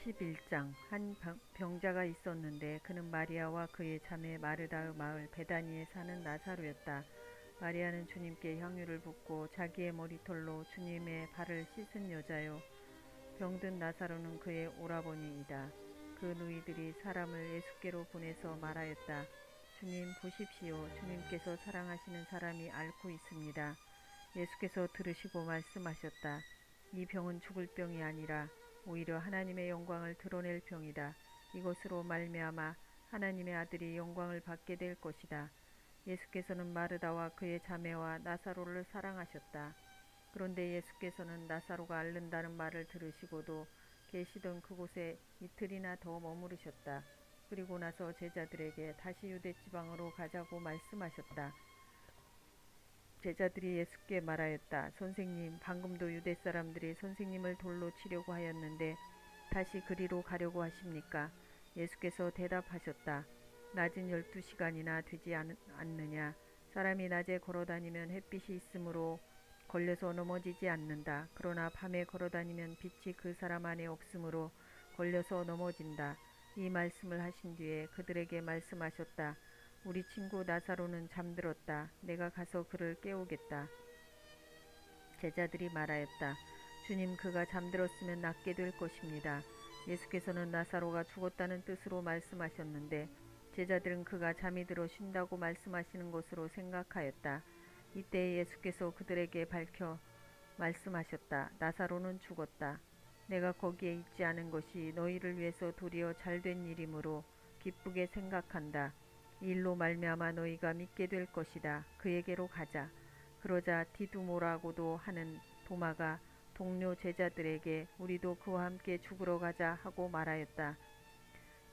41장. 한 병자가 있었는데 그는 마리아와 그의 자매 마르다의 마을 베다니에 사는 나사로였다. 마리아는 주님께 향유를 붓고 자기의 머리털로 주님의 발을 씻은 여자요. 병든 나사로는 그의 오라버니이다. 그 누이들이 사람을 예수께로 보내서 말하였다. 주님 보십시오. 주님께서 사랑하시는 사람이 앓고 있습니다. 예수께서 들으시고 말씀하셨다. 이 병은 죽을 병이 아니라 오히려 하나님의 영광을 드러낼 병이다. 이것으로 말미암아 하나님의 아들이 영광을 받게 될 것이다. 예수께서는 마르다와 그의 자매와 나사로를 사랑하셨다. 그런데 예수께서는 나사로가 앓는다는 말을 들으시고도 계시던 그곳에 이틀이나 더 머무르셨다. 그리고 나서 제자들에게 다시 유대 지방으로 가자고 말씀하셨다. 제자들이 예수께 말하였다. 선생님, 방금도 유대 사람들이 선생님을 돌로 치려고 하였는데 다시 그리로 가려고 하십니까? 예수께서 대답하셨다. 낮은 12시간이나 되지 않느냐? 사람이 낮에 걸어다니면 햇빛이 있으므로 걸려서 넘어지지 않는다. 그러나 밤에 걸어다니면 빛이 그 사람 안에 없으므로 걸려서 넘어진다. 이 말씀을 하신 뒤에 그들에게 말씀하셨다. 우리 친구 나사로는 잠들었다. 내가 가서 그를 깨우겠다. 제자들이 말하였다. 주님, 그가 잠들었으면 낫게 될 것입니다. 예수께서는 나사로가 죽었다는 뜻으로 말씀하셨는데 제자들은 그가 잠이 들어 쉰다고 말씀하시는 것으로 생각하였다. 이때 예수께서 그들에게 밝혀 말씀하셨다. 나사로는 죽었다. 내가 거기에 있지 않은 것이 너희를 위해서 도리어 잘된 일이므로 기쁘게 생각한다. 이 일로 말미암아 너희가 믿게 될 것이다. 그에게로 가자. 그러자 디두모라고도 하는 도마가 동료 제자들에게 우리도 그와 함께 죽으러 가자 하고 말하였다.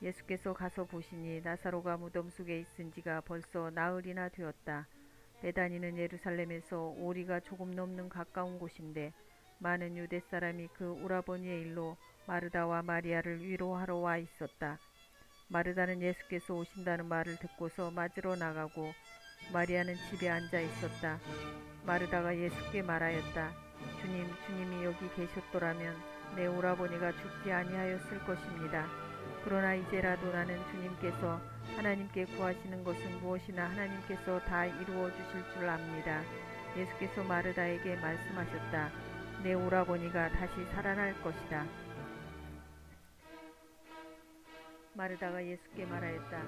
예수께서 가서 보시니 나사로가 무덤 속에 있은 지가 벌써 나흘이나 되었다. 베다니는 예루살렘에서 오리가 조금 넘는 가까운 곳인데 많은 유대 사람이 그 오라버니의 일로 마르다와 마리아를 위로하러 와 있었다. 마르다는 예수께서 오신다는 말을 듣고서 맞으러 나가고 마리아는 집에 앉아 있었다. 마르다가 예수께 말하였다. 주님, 주님이 여기 계셨더라면 내 오라버니가 죽지 아니하였을 것입니다. 그러나 이제라도 나는 주님께서 하나님께 구하시는 것은 무엇이나 하나님께서 다 이루어 주실 줄 압니다. 예수께서 마르다에게 말씀하셨다. 내 오라버니가 다시 살아날 것이다. 마르다가 예수께 말하였다.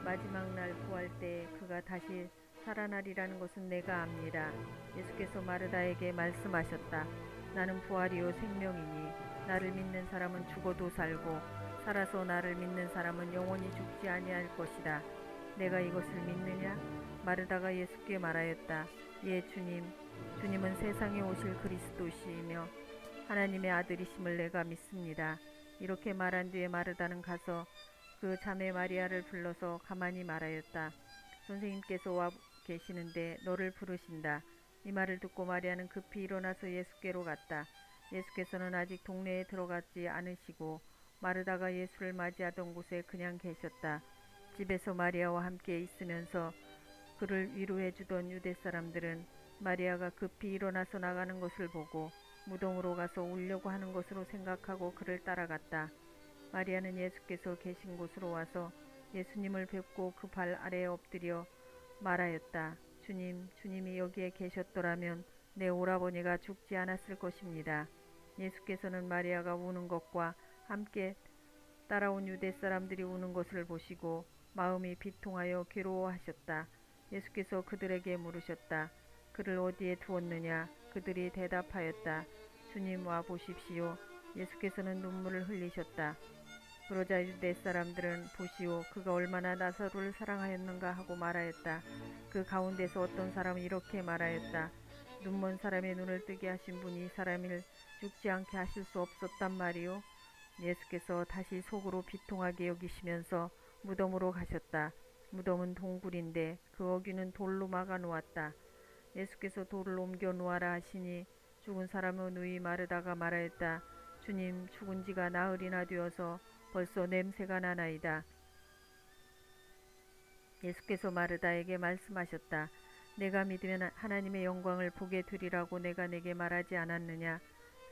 마지막 날 구할 때에 그가 다시 살아나리라는 것은 내가 압니다. 예수께서 마르다에게 말씀하셨다. 나는 부활이요 생명이니 나를 믿는 사람은 죽어도 살고 살아서 나를 믿는 사람은 영원히 죽지 아니할 것이다. 내가 이것을 믿느냐? 마르다가 예수께 말하였다. 예, 주님. 주님은 세상에 오실 그리스도시이며 하나님의 아들이심을 내가 믿습니다. 이렇게 말한 뒤에 마르다는 가서 그 자매 마리아를 불러서 가만히 말하였다. 선생님께서 와 계시는데 너를 부르신다. 이 말을 듣고 마리아는 급히 일어나서 예수께로 갔다. 예수께서는 아직 동네에 들어가지 않으시고 마르다가 예수를 맞이하던 곳에 그냥 계셨다. 집에서 마리아와 함께 있으면서 그를 위로해 주던 유대 사람들은 마리아가 급히 일어나서 나가는 것을 보고 무덤으로 가서 울려고 하는 것으로 생각하고 그를 따라갔다. 마리아는 예수께서 계신 곳으로 와서 예수님을 뵙고 그 발 아래에 엎드려 말하였다. 주님, 주님이 여기에 계셨더라면 내 오라버니가 죽지 않았을 것입니다. 예수께서는 마리아가 우는 것과 함께 따라온 유대 사람들이 우는 것을 보시고 마음이 비통하여 괴로워하셨다. 예수께서 그들에게 물으셨다. 그를 어디에 두었느냐? 그들이 대답하였다. 주님, 와 보십시오. 예수께서는 눈물을 흘리셨다. 그러자 유대 사람들은 보시오, 그가 얼마나 나사로를 사랑하였는가 하고 말하였다. 그 가운데서 어떤 사람은 이렇게 말하였다. 눈먼 사람의 눈을 뜨게 하신 분이 이 사람을 죽지 않게 하실 수 없었단 말이오. 예수께서 다시 속으로 비통하게 여기시면서 무덤으로 가셨다. 무덤은 동굴인데 그 어귀는 돌로 막아 놓았다. 예수께서 돌을 옮겨 놓아라 하시니 죽은 사람의 누이 마르다가 말하였다. 주님, 죽은 지가 나흘이나 되어서 벌써 냄새가 나나이다. 예수께서 마르다에게 말씀하셨다. 내가 믿으면 하나님의 영광을 보게 되리라고 내가 내게 말하지 않았느냐.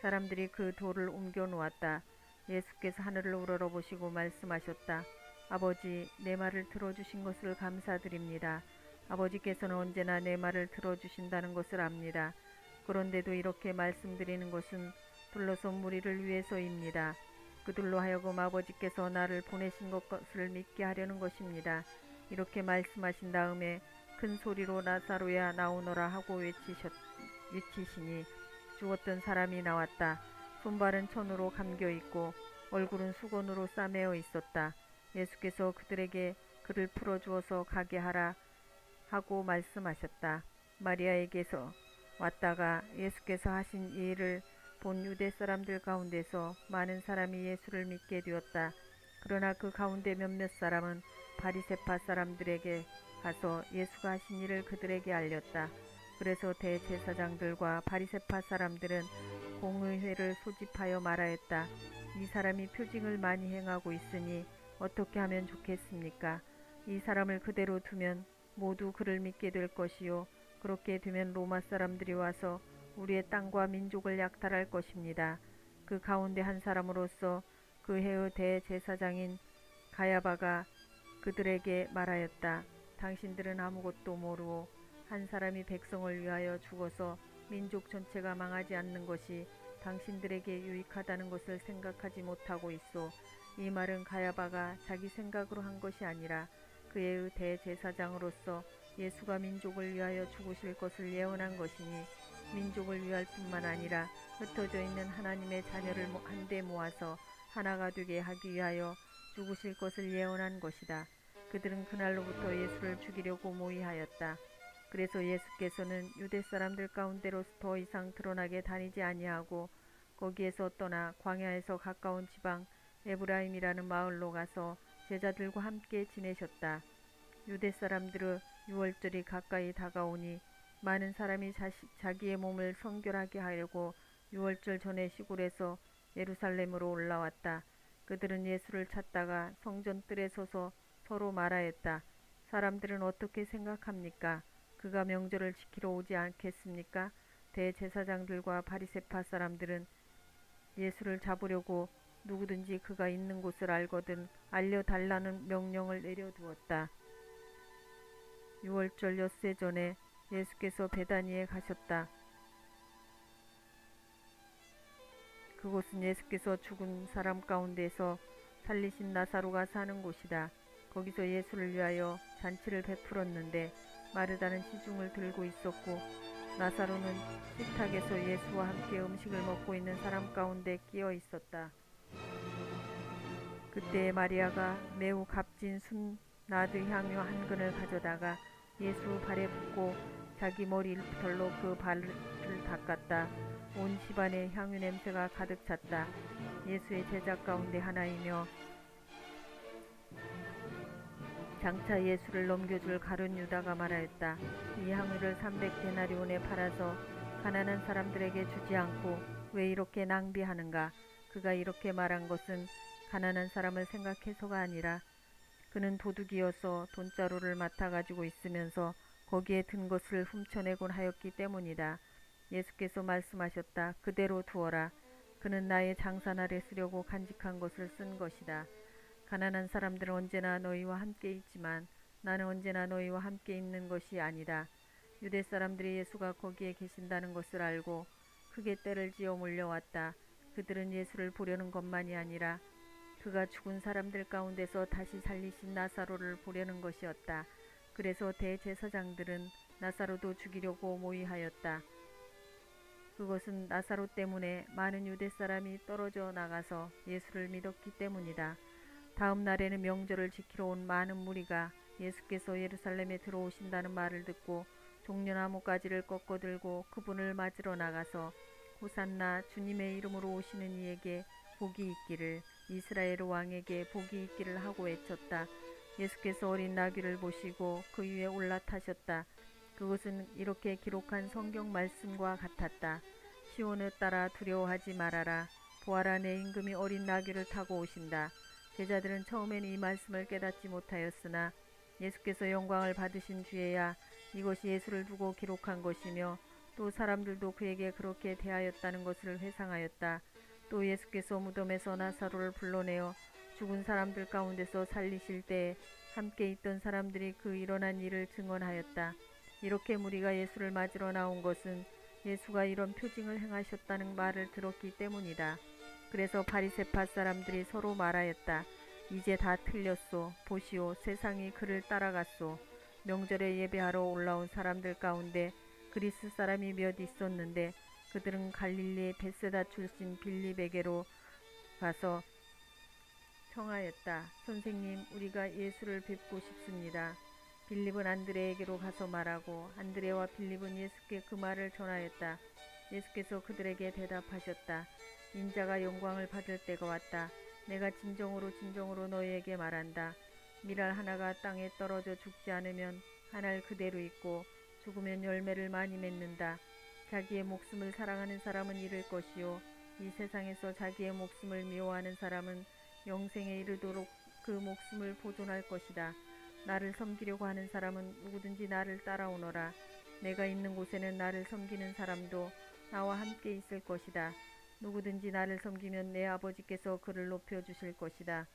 사람들이 그 돌을 옮겨 놓았다. 예수께서 하늘을 우러러보시고 말씀하셨다. 아버지, 내 말을 들어주신 것을 감사드립니다. 아버지께서는 언제나 내 말을 들어주신다는 것을 압니다. 그런데도 이렇게 말씀드리는 것은 둘러선 무리를 위해서입니다. 그들로 하여금 아버지께서 나를 보내신 것을 믿게 하려는 것입니다. 이렇게 말씀하신 다음에 큰 소리로 나사로야 나오너라 하고 외치시니 죽었던 사람이 나왔다. 손발은 천으로 감겨있고 얼굴은 수건으로 싸매어 있었다. 예수께서 그들에게 그를 풀어주어서 가게 하라 하고 말씀하셨다. 마리아에게서 왔다가 예수께서 하신 이 일을 본 유대 사람들 가운데서 많은 사람이 예수를 믿게 되었다. 그러나 그 가운데 몇몇 사람은 바리새파 사람들에게 가서 예수가 하신 일을 그들에게 알렸다. 그래서 대제사장들과 바리새파 사람들은 공의회를 소집하여 말하였다. 이 사람이 표징을 많이 행하고 있으니 어떻게 하면 좋겠습니까? 이 사람을 그대로 두면 모두 그를 믿게 될 것이요. 그렇게 되면 로마 사람들이 와서 우리의 땅과 민족을 약탈할 것입니다. 그 가운데 한 사람으로서 그 해의 대제사장인 가야바가 그들에게 말하였다. 당신들은 아무것도 모르고 한 사람이 백성을 위하여 죽어서 민족 전체가 망하지 않는 것이 당신들에게 유익하다는 것을 생각하지 못하고 있어. 이 말은 가야바가 자기 생각으로 한 것이 아니라 그의 대제사장으로서 예수가 민족을 위하여 죽으실 것을 예언한 것이니 민족을 위할 뿐만 아니라 흩어져 있는 하나님의 자녀를 한데 모아서 하나가 되게 하기 위하여 죽으실 것을 예언한 것이다. 그들은 그날로부터 예수를 죽이려고 모의하였다. 그래서 예수께서는 유대 사람들 가운데로 더 이상 드러나게 다니지 아니하고 거기에서 떠나 광야에서 가까운 지방 에브라임이라는 마을로 가서 제자들과 함께 지내셨다. 유대 사람들의 유월절이 가까이 다가오니 많은 사람이 자기의 몸을 성결하게 하려고 유월절 전에 시골에서 예루살렘으로 올라왔다. 그들은 예수를 찾다가 성전 뜰에 서서 서로 말하였다. 사람들은 어떻게 생각합니까? 그가 명절을 지키러 오지 않겠습니까? 대제사장들과 바리새파 사람들은 예수를 잡으려고 누구든지 그가 있는 곳을 알거든 알려달라는 명령을 내려두었다. 유월절 엿새 전에 예수께서 베다니에 가셨다. 그곳은 예수께서 죽은 사람 가운데서 살리신 나사로가 사는 곳이다. 거기서 예수를 위하여 잔치를 베풀었는데 마르다는 시중을 들고 있었고 나사로는 식탁에서 예수와 함께 음식을 먹고 있는 사람 가운데 끼어 있었다. 그때 마리아가 매우 값진 순나드 향유 한 근을 가져다가 예수 발에 붓고 자기 머리털로 그 발을 닦았다. 온 집안에 향유 냄새가 가득 찼다. 예수의 제자 가운데 하나이며 장차 예수를 넘겨줄 가룟 유다가 말하였다. 이 향유를 300데나리온에 팔아서 가난한 사람들에게 주지 않고 왜 이렇게 낭비하는가? 그가 이렇게 말한 것은 가난한 사람을 생각해서가 아니라 그는 도둑이어서 돈자루를 맡아가지고 있으면서 거기에 든 것을 훔쳐내곤 하였기 때문이다. 예수께서 말씀하셨다. 그대로 두어라. 그는 나의 장사날에 쓰려고 간직한 것을 쓴 것이다. 가난한 사람들은 언제나 너희와 함께 있지만 나는 언제나 너희와 함께 있는 것이 아니다. 유대 사람들이 예수가 거기에 계신다는 것을 알고 크게 떼를 지어 몰려왔다. 그들은 예수를 보려는 것만이 아니라 그가 죽은 사람들 가운데서 다시 살리신 나사로를 보려는 것이었다. 그래서 대제사장들은 나사로도 죽이려고 모의하였다. 그것은 나사로 때문에 많은 유대 사람이 떨어져 나가서 예수를 믿었기 때문이다. 다음 날에는 명절을 지키러 온 많은 무리가 예수께서 예루살렘에 들어오신다는 말을 듣고 종려나무 가지를 꺾어들고 그분을 맞으러 나가서 호산나 주님의 이름으로 오시는 이에게 복이 있기를, 이스라엘 왕에게 복이 있기를 하고 외쳤다. 예수께서 어린 나귀를 보시고 그 위에 올라타셨다. 그것은 이렇게 기록한 성경 말씀과 같았다. 시온을 따라 두려워하지 말아라. 보아라, 내 임금이 어린 나귀를 타고 오신다. 제자들은 처음에는 이 말씀을 깨닫지 못하였으나 예수께서 영광을 받으신 뒤에야 이것이 예수를 두고 기록한 것이며 또 사람들도 그에게 그렇게 대하였다는 것을 회상하였다. 또 예수께서 무덤에서 나사로를 불러내어 죽은 사람들 가운데서 살리실 때에 함께 있던 사람들이 그 일어난 일을 증언하였다. 이렇게 무리가 예수를 맞으러 나온 것은 예수가 이런 표징을 행하셨다는 말을 들었기 때문이다. 그래서 바리새파 사람들이 서로 말하였다. 이제 다 틀렸소. 보시오, 세상이 그를 따라갔소. 명절에 예배하러 올라온 사람들 가운데 그리스 사람이 몇 있었는데 그들은 갈릴리 베세다 출신 빌립에게로 가서 청하였다. 선생님, 우리가 예수를 뵙고 싶습니다. 빌립은 안드레에게로 가서 말하고 안드레와 빌립은 예수께 그 말을 전하였다. 예수께서 그들에게 대답하셨다. 인자가 영광을 받을 때가 왔다. 내가 진정으로 너희에게 말한다. 밀알 하나가 땅에 떨어져 죽지 않으면 한 알 그대로 있고 죽으면 열매를 많이 맺는다. 자기의 목숨을 사랑하는 사람은 잃을 것이요 이 세상에서 자기의 목숨을 미워하는 사람은 영생에 이르도록 그 목숨을 보존할 것이다. 나를 섬기려고 하는 사람은 누구든지 나를 따라오너라. 내가 있는 곳에는 나를 섬기는 사람도 나와 함께 있을 것이다. 누구든지 나를 섬기면 내 아버지께서 그를 높여주실 것이다.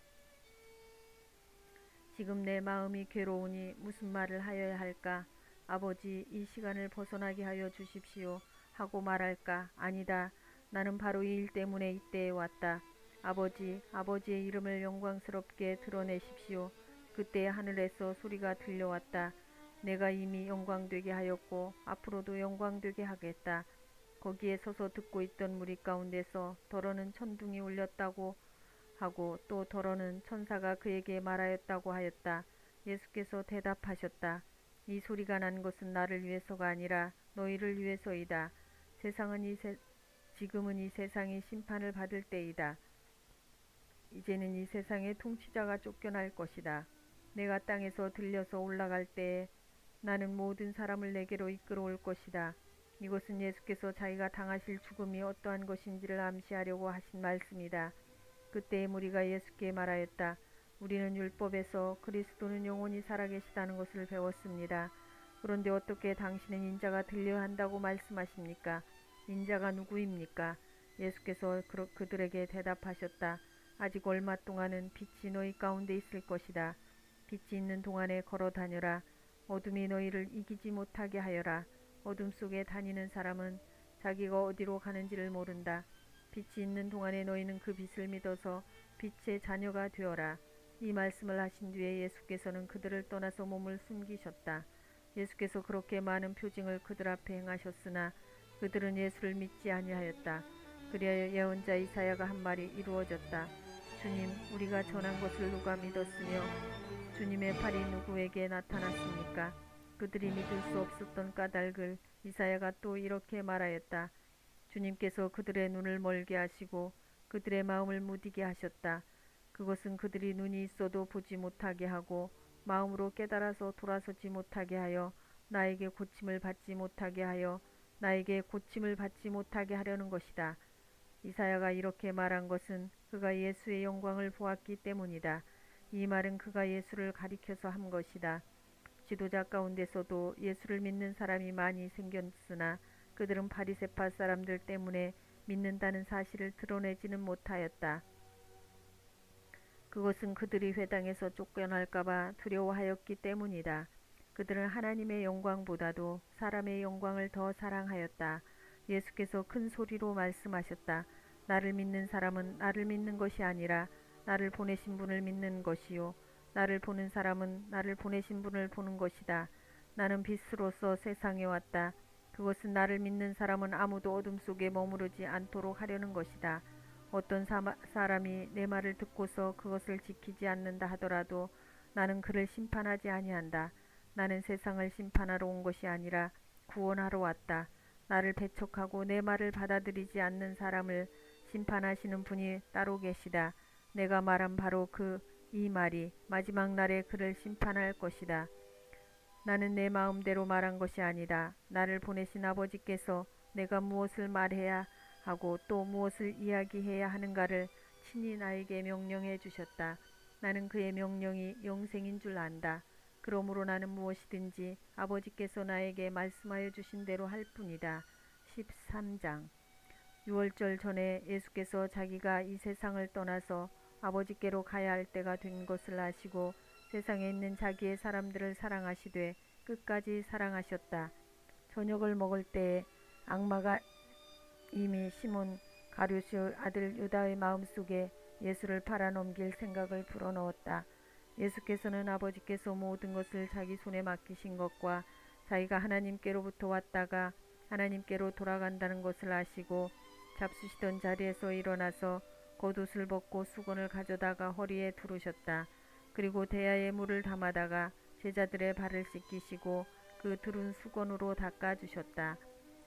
지금 내 마음이 괴로우니 무슨 말을 하여야 할까? 아버지, 이 시간을 벗어나게 하여 주십시오 하고 말할까? 아니다. 나는 바로 이 일 때문에 이때에 왔다. 아버지, 아버지의 이름을 영광스럽게 드러내십시오. 그때 하늘에서 소리가 들려왔다. 내가 이미 영광되게 하였고 앞으로도 영광되게 하겠다. 거기에 서서 듣고 있던 무리 가운데서 더러는 천둥이 울렸다고 하고 또 더러는 천사가 그에게 말하였다고 하였다. 예수께서 대답하셨다. 이 소리가 난 것은 나를 위해서가 아니라 너희를 위해서이다. 지금은 이 세상이 심판을 받을 때이다. 이제는 이 세상의 통치자가 쫓겨날 것이다. 내가 땅에서 들려서 올라갈 때에 나는 모든 사람을 내게로 이끌어올 것이다. 이것은 예수께서 자기가 당하실 죽음이 어떠한 것인지를 암시하려고 하신 말씀이다. 그때의 무리가 예수께 말하였다. 우리는 율법에서 그리스도는 영원히 살아계시다는 것을 배웠습니다. 그런데 어떻게 당신은 인자가 들려야 한다고 말씀하십니까? 인자가 누구입니까? 예수께서 그들에게 대답하셨다. 아직 얼마 동안은 빛이 너희 가운데 있을 것이다. 빛이 있는 동안에 걸어 다녀라. 어둠이 너희를 이기지 못하게 하여라. 어둠 속에 다니는 사람은 자기가 어디로 가는지를 모른다. 빛이 있는 동안에 너희는 그 빛을 믿어서 빛의 자녀가 되어라. 이 말씀을 하신 뒤에 예수께서는 그들을 떠나서 몸을 숨기셨다. 예수께서 그렇게 많은 표징을 그들 앞에 행하셨으나 그들은 예수를 믿지 아니하였다. 그리하여 예언자 이사야가 한 말이 이루어졌다. 주님, 우리가 전한 것을 누가 믿었으며 주님의 팔이 누구에게 나타났습니까? 그들이 믿을 수 없었던 까닭을 이사야가 또 이렇게 말하였다. 주님께서 그들의 눈을 멀게 하시고 그들의 마음을 무디게 하셨다. 그것은 그들이 눈이 있어도 보지 못하게 하고 마음으로 깨달아서 돌아서지 못하게 하여 나에게 고침을 받지 못하게 하여 나에게 고침을 받지 못하게 하려는 것이다. 이사야가 이렇게 말한 것은 그가 예수의 영광을 보았기 때문이다. 이 말은 그가 예수를 가리켜서 한 것이다. 지도자 가운데서도 예수를 믿는 사람이 많이 생겼으나 그들은 바리새파 사람들 때문에 믿는다는 사실을 드러내지는 못하였다. 그것은 그들이 회당에서 쫓겨날까봐 두려워하였기 때문이다. 그들은 하나님의 영광보다도 사람의 영광을 더 사랑하였다. 예수께서 큰 소리로 말씀하셨다. 나를 믿는 사람은 나를 믿는 것이 아니라 나를 보내신 분을 믿는 것이요 나를 보는 사람은 나를 보내신 분을 보는 것이다. 나는 빛으로서 세상에 왔다. 그것은 나를 믿는 사람은 아무도 어둠 속에 머무르지 않도록 하려는 것이다. 어떤 사람이 내 말을 듣고서 그것을 지키지 않는다 하더라도 나는 그를 심판하지 아니한다. 나는 세상을 심판하러 온 것이 아니라 구원하러 왔다. 나를 배척하고 내 말을 받아들이지 않는 사람을 심판하시는 분이 따로 계시다. 내가 말한 바로 이 말이 마지막 날에 그를 심판할 것이다. 나는 내 마음대로 말한 것이 아니다. 나를 보내신 아버지께서 내가 무엇을 말해야 하고 또 무엇을 이야기해야 하는가를 친히 나에게 명령해 주셨다. 나는 그의 명령이 영생인 줄 안다. 그러므로 나는 무엇이든지 아버지께서 나에게 말씀하여 주신 대로 할 뿐이다. 13장 유월절 전에 예수께서 자기가 이 세상을 떠나서 아버지께로 가야 할 때가 된 것을 아시고 세상에 있는 자기의 사람들을 사랑하시되 끝까지 사랑하셨다. 저녁을 먹을 때에 악마가 이미 시몬 가룟의 아들 유다의 마음속에 예수를 팔아넘길 생각을 불어넣었다. 예수께서는 아버지께서 모든 것을 자기 손에 맡기신 것과 자기가 하나님께로부터 왔다가 하나님께로 돌아간다는 것을 아시고 잡수시던 자리에서 일어나서 겉옷을 벗고 수건을 가져다가 허리에 두르셨다. 그리고 대야에 물을 담아다가 제자들의 발을 씻기시고 그 두른 수건으로 닦아주셨다.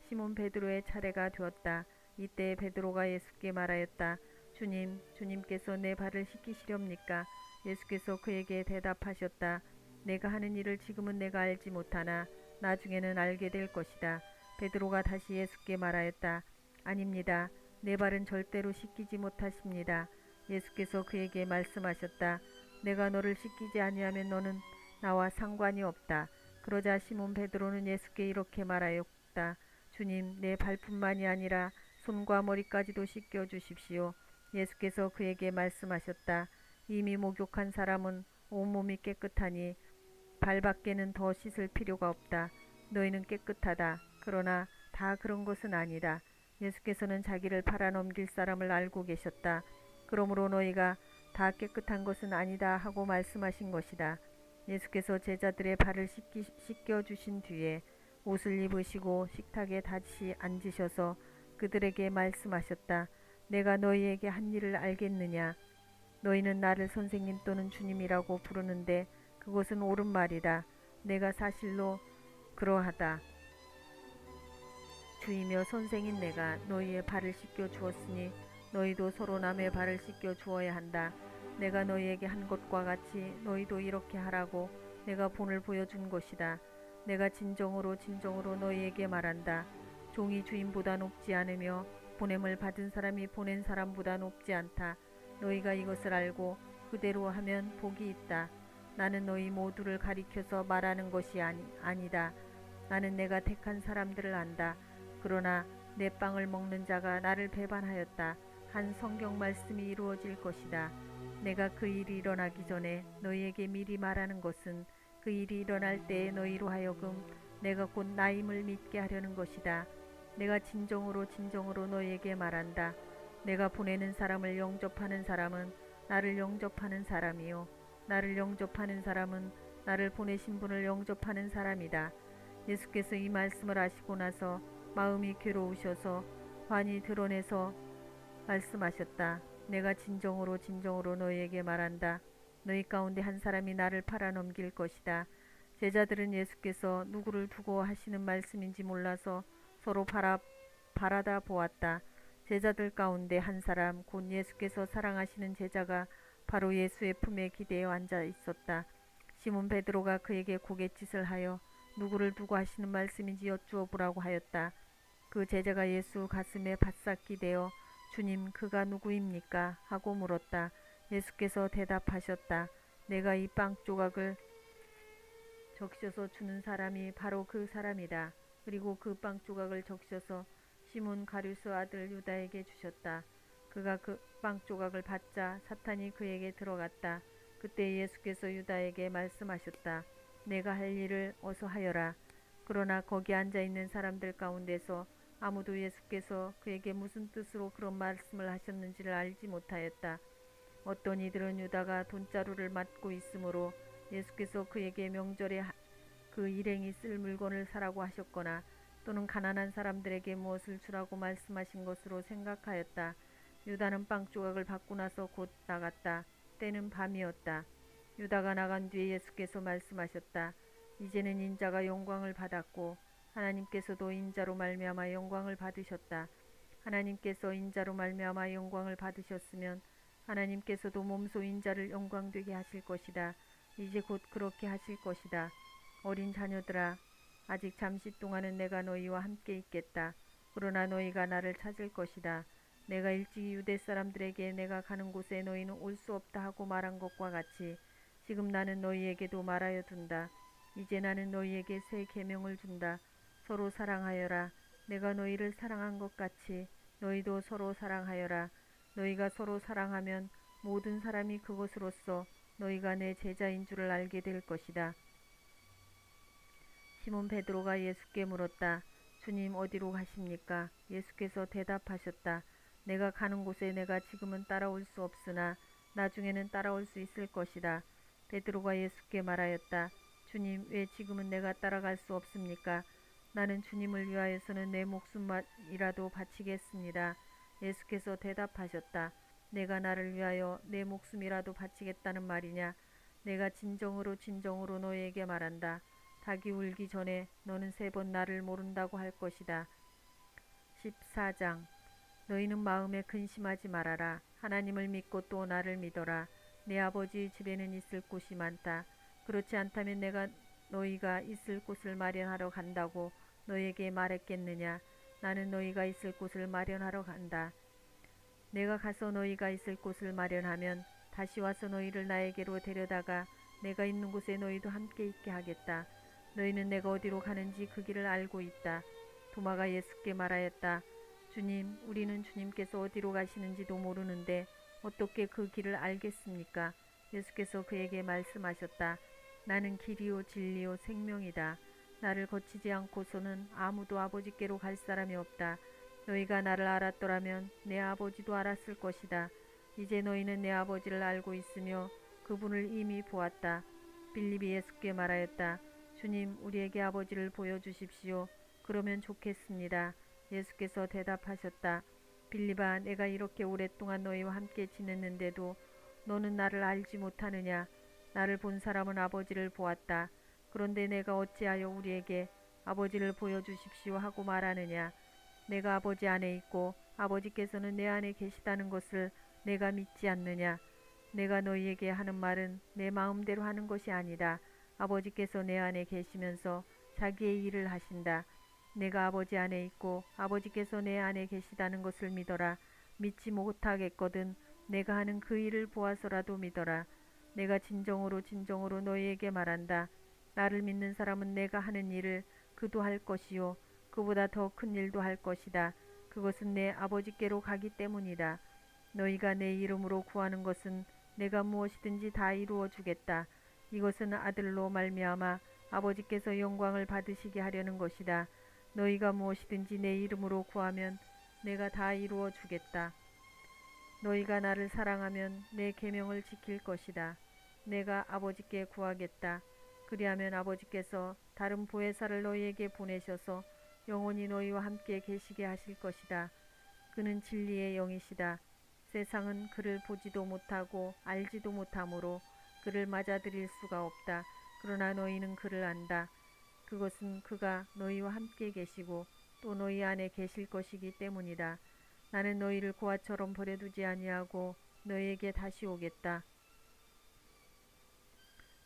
시몬 베드로의 차례가 되었다. 이때 베드로가 예수께 말하였다. 주님, 주님께서 내 발을 씻기시렵니까? 예수께서 그에게 대답하셨다. 내가 하는 일을 지금은 내가 알지 못하나 나중에는 알게 될 것이다. 베드로가 다시 예수께 말하였다. 아닙니다. 내 발은 절대로 씻기지 못하십니다. 예수께서 그에게 말씀하셨다. 내가 너를 씻기지 아니하면 너는 나와 상관이 없다. 그러자 시몬 베드로는 예수께 이렇게 말하였다. 주님, 내 발뿐만이 아니라 손과 머리까지도 씻겨 주십시오. 예수께서 그에게 말씀하셨다. 이미 목욕한 사람은 온몸이 깨끗하니 발밖에는 더 씻을 필요가 없다. 너희는 깨끗하다. 그러나 다 그런 것은 아니다. 예수께서는 자기를 팔아넘길 사람을 알고 계셨다. 그러므로 너희가 다 깨끗한 것은 아니다 하고 말씀하신 것이다. 예수께서 제자들의 발을 씻겨주신 뒤에 옷을 입으시고 식탁에 다시 앉으셔서 그들에게 말씀하셨다. 내가 너희에게 한 일을 알겠느냐? 너희는 나를 선생님 또는 주님이라고 부르는데 그것은 옳은 말이다. 내가 사실로 그러하다. 주이며 선생인 내가 너희의 발을 씻겨 주었으니 너희도 서로 남의 발을 씻겨 주어야 한다. 내가 너희에게 한 것과 같이 너희도 이렇게 하라고 내가 본을 보여준 것이다. 내가 진정으로 너희에게 말한다. 종이 주인보다 높지 않으며 보냄을 받은 사람이 보낸 사람보다 높지 않다. 너희가 이것을 알고 그대로 하면 복이 있다. 나는 너희 모두를 가리켜서 말하는 것이 아니다. 나는 내가 택한 사람들을 안다. 그러나 내 빵을 먹는 자가 나를 배반하였다. 한 성경 말씀이 이루어질 것이다. 내가 그 일이 일어나기 전에 너희에게 미리 말하는 것은 그 일이 일어날 때에 너희로 하여금 내가 곧 나임을 믿게 하려는 것이다. 내가 진정으로 너희에게 말한다. 내가 보내는 사람을 영접하는 사람은 나를 영접하는 사람이요 나를 영접하는 사람은 나를 보내신 분을 영접하는 사람이다. 예수께서 이 말씀을 하시고 나서 마음이 괴로우셔서 환히 드러내서 말씀하셨다. 내가 진정으로 너희에게 말한다. 너희 가운데 한 사람이 나를 팔아넘길 것이다. 제자들은 예수께서 누구를 두고 하시는 말씀인지 몰라서 서로 바라다 보았다. 제자들 가운데 한 사람, 곧 예수께서 사랑하시는 제자가 바로 예수의 품에 기대어 앉아 있었다. 시몬 베드로가 그에게 고갯짓을 하여 누구를 두고 하시는 말씀인지 여쭈어 보라고 하였다. 그 제자가 예수 가슴에 바싹 기대어 주님, 그가 누구입니까? 하고 물었다. 예수께서 대답하셨다. 내가 이 빵 조각을 적셔서 주는 사람이 바로 그 사람이다. 그리고 그 빵 조각을 적셔서 시몬 가룟의 아들 유다에게 주셨다. 그가 그 빵 조각을 받자 사탄이 그에게 들어갔다. 그때 예수께서 유다에게 말씀하셨다. 내가 할 일을 어서 하여라. 그러나 거기 앉아있는 사람들 가운데서 아무도 예수께서 그에게 무슨 뜻으로 그런 말씀을 하셨는지를 알지 못하였다. 어떤 이들은 유다가 돈자루를 맡고 있으므로 예수께서 그에게 명절에 그 일행이 쓸 물건을 사라고 하셨거나 또는 가난한 사람들에게 무엇을 주라고 말씀하신 것으로 생각하였다. 유다는 빵 조각을 받고 나서 곧 나갔다. 때는 밤이었다. 유다가 나간 뒤에 예수께서 말씀하셨다. 이제는 인자가 영광을 받았고 하나님께서도 인자로 말미암아 영광을 받으셨다. 하나님께서 인자로 말미암아 영광을 받으셨으면 하나님께서도 몸소 인자를 영광되게 하실 것이다. 이제 곧 그렇게 하실 것이다. 어린 자녀들아, 아직 잠시 동안은 내가 너희와 함께 있겠다. 그러나 너희가 나를 찾을 것이다. 내가 일찍이 유대 사람들에게 내가 가는 곳에 너희는 올 수 없다 하고 말한 것과 같이 지금 나는 너희에게도 말하여 둔다. 이제 나는 너희에게 새 계명을 준다. 서로 사랑하여라. 내가 너희를 사랑한 것 같이 너희도 서로 사랑하여라. 너희가 서로 사랑하면 모든 사람이 그것으로써 너희가 내 제자인 줄을 알게 될 것이다. 시몬 베드로가 예수께 물었다. 주님, 어디로 가십니까? 예수께서 대답하셨다. 내가 가는 곳에 내가 지금은 따라올 수 없으나 나중에는 따라올 수 있을 것이다. 베드로가 예수께 말하였다. 주님, 왜 지금은 내가 따라갈 수 없습니까? 나는 주님을 위하여서는 내 목숨이라도 바치겠습니다. 예수께서 대답하셨다. 내가 나를 위하여 내 목숨이라도 바치겠다는 말이냐? 내가 진정으로 너에게 말한다. 닭이 울기 전에 너는 3번 나를 모른다고 할 것이다. 14장. 너희는 마음에 근심하지 말아라. 하나님을 믿고 또 나를 믿어라. 내 아버지 집에는 있을 곳이 많다. 그렇지 않다면 내가 너희가 있을 곳을 마련하러 간다고 너희에게 말했겠느냐. 나는 너희가 있을 곳을 마련하러 간다. 내가 가서 너희가 있을 곳을 마련하면 다시 와서 너희를 나에게로 데려다가 내가 있는 곳에 너희도 함께 있게 하겠다. 너희는 내가 어디로 가는지 그 길을 알고 있다. 도마가 예수께 말하였다. 주님, 우리는 주님께서 어디로 가시는지도 모르는데 어떻게 그 길을 알겠습니까? 예수께서 그에게 말씀하셨다. 나는 길이요 진리요 생명이다. 나를 거치지 않고서는 아무도 아버지께로 갈 사람이 없다. 너희가 나를 알았더라면 내 아버지도 알았을 것이다. 이제 너희는 내 아버지를 알고 있으며 그분을 이미 보았다. 빌립이 예수께 말하였다. 주님, 우리에게 아버지를 보여주십시오. 그러면 좋겠습니다. 예수께서 대답하셨다. 빌립아, 내가 이렇게 오랫동안 너희와 함께 지냈는데도 너는 나를 알지 못하느냐? 나를 본 사람은 아버지를 보았다. 그런데 내가 어찌하여 우리에게 아버지를 보여주십시오 하고 말하느냐? 내가 아버지 안에 있고 아버지께서는 내 안에 계시다는 것을 내가 믿지 않느냐? 내가 너희에게 하는 말은 내 마음대로 하는 것이 아니다. 아버지께서 내 안에 계시면서 자기의 일을 하신다. 내가 아버지 안에 있고 아버지께서 내 안에 계시다는 것을 믿어라. 믿지 못하겠거든 내가 하는 그 일을 보아서라도 믿어라. 내가 진정으로 너희에게 말한다. 나를 믿는 사람은 내가 하는 일을 그도 할 것이요 그보다 더 큰 일도 할 것이다. 그것은 내 아버지께로 가기 때문이다. 너희가 내 이름으로 구하는 것은 내가 무엇이든지 다 이루어 주겠다. 이것은 아들로 말미암아 아버지께서 영광을 받으시게 하려는 것이다. 너희가 무엇이든지 내 이름으로 구하면 내가 다 이루어 주겠다. 너희가 나를 사랑하면 내 계명을 지킬 것이다. 내가 아버지께 구하겠다. 그리하면 아버지께서 다른 보혜사를 너희에게 보내셔서 영원히 너희와 함께 계시게 하실 것이다. 그는 진리의 영이시다. 세상은 그를 보지도 못하고 알지도 못하므로 그를 맞아들일 수가 없다. 그러나 너희는 그를 안다. 그것은 그가 너희와 함께 계시고 또 너희 안에 계실 것이기 때문이다. 나는 너희를 고아처럼 버려두지 아니하고 너희에게 다시 오겠다.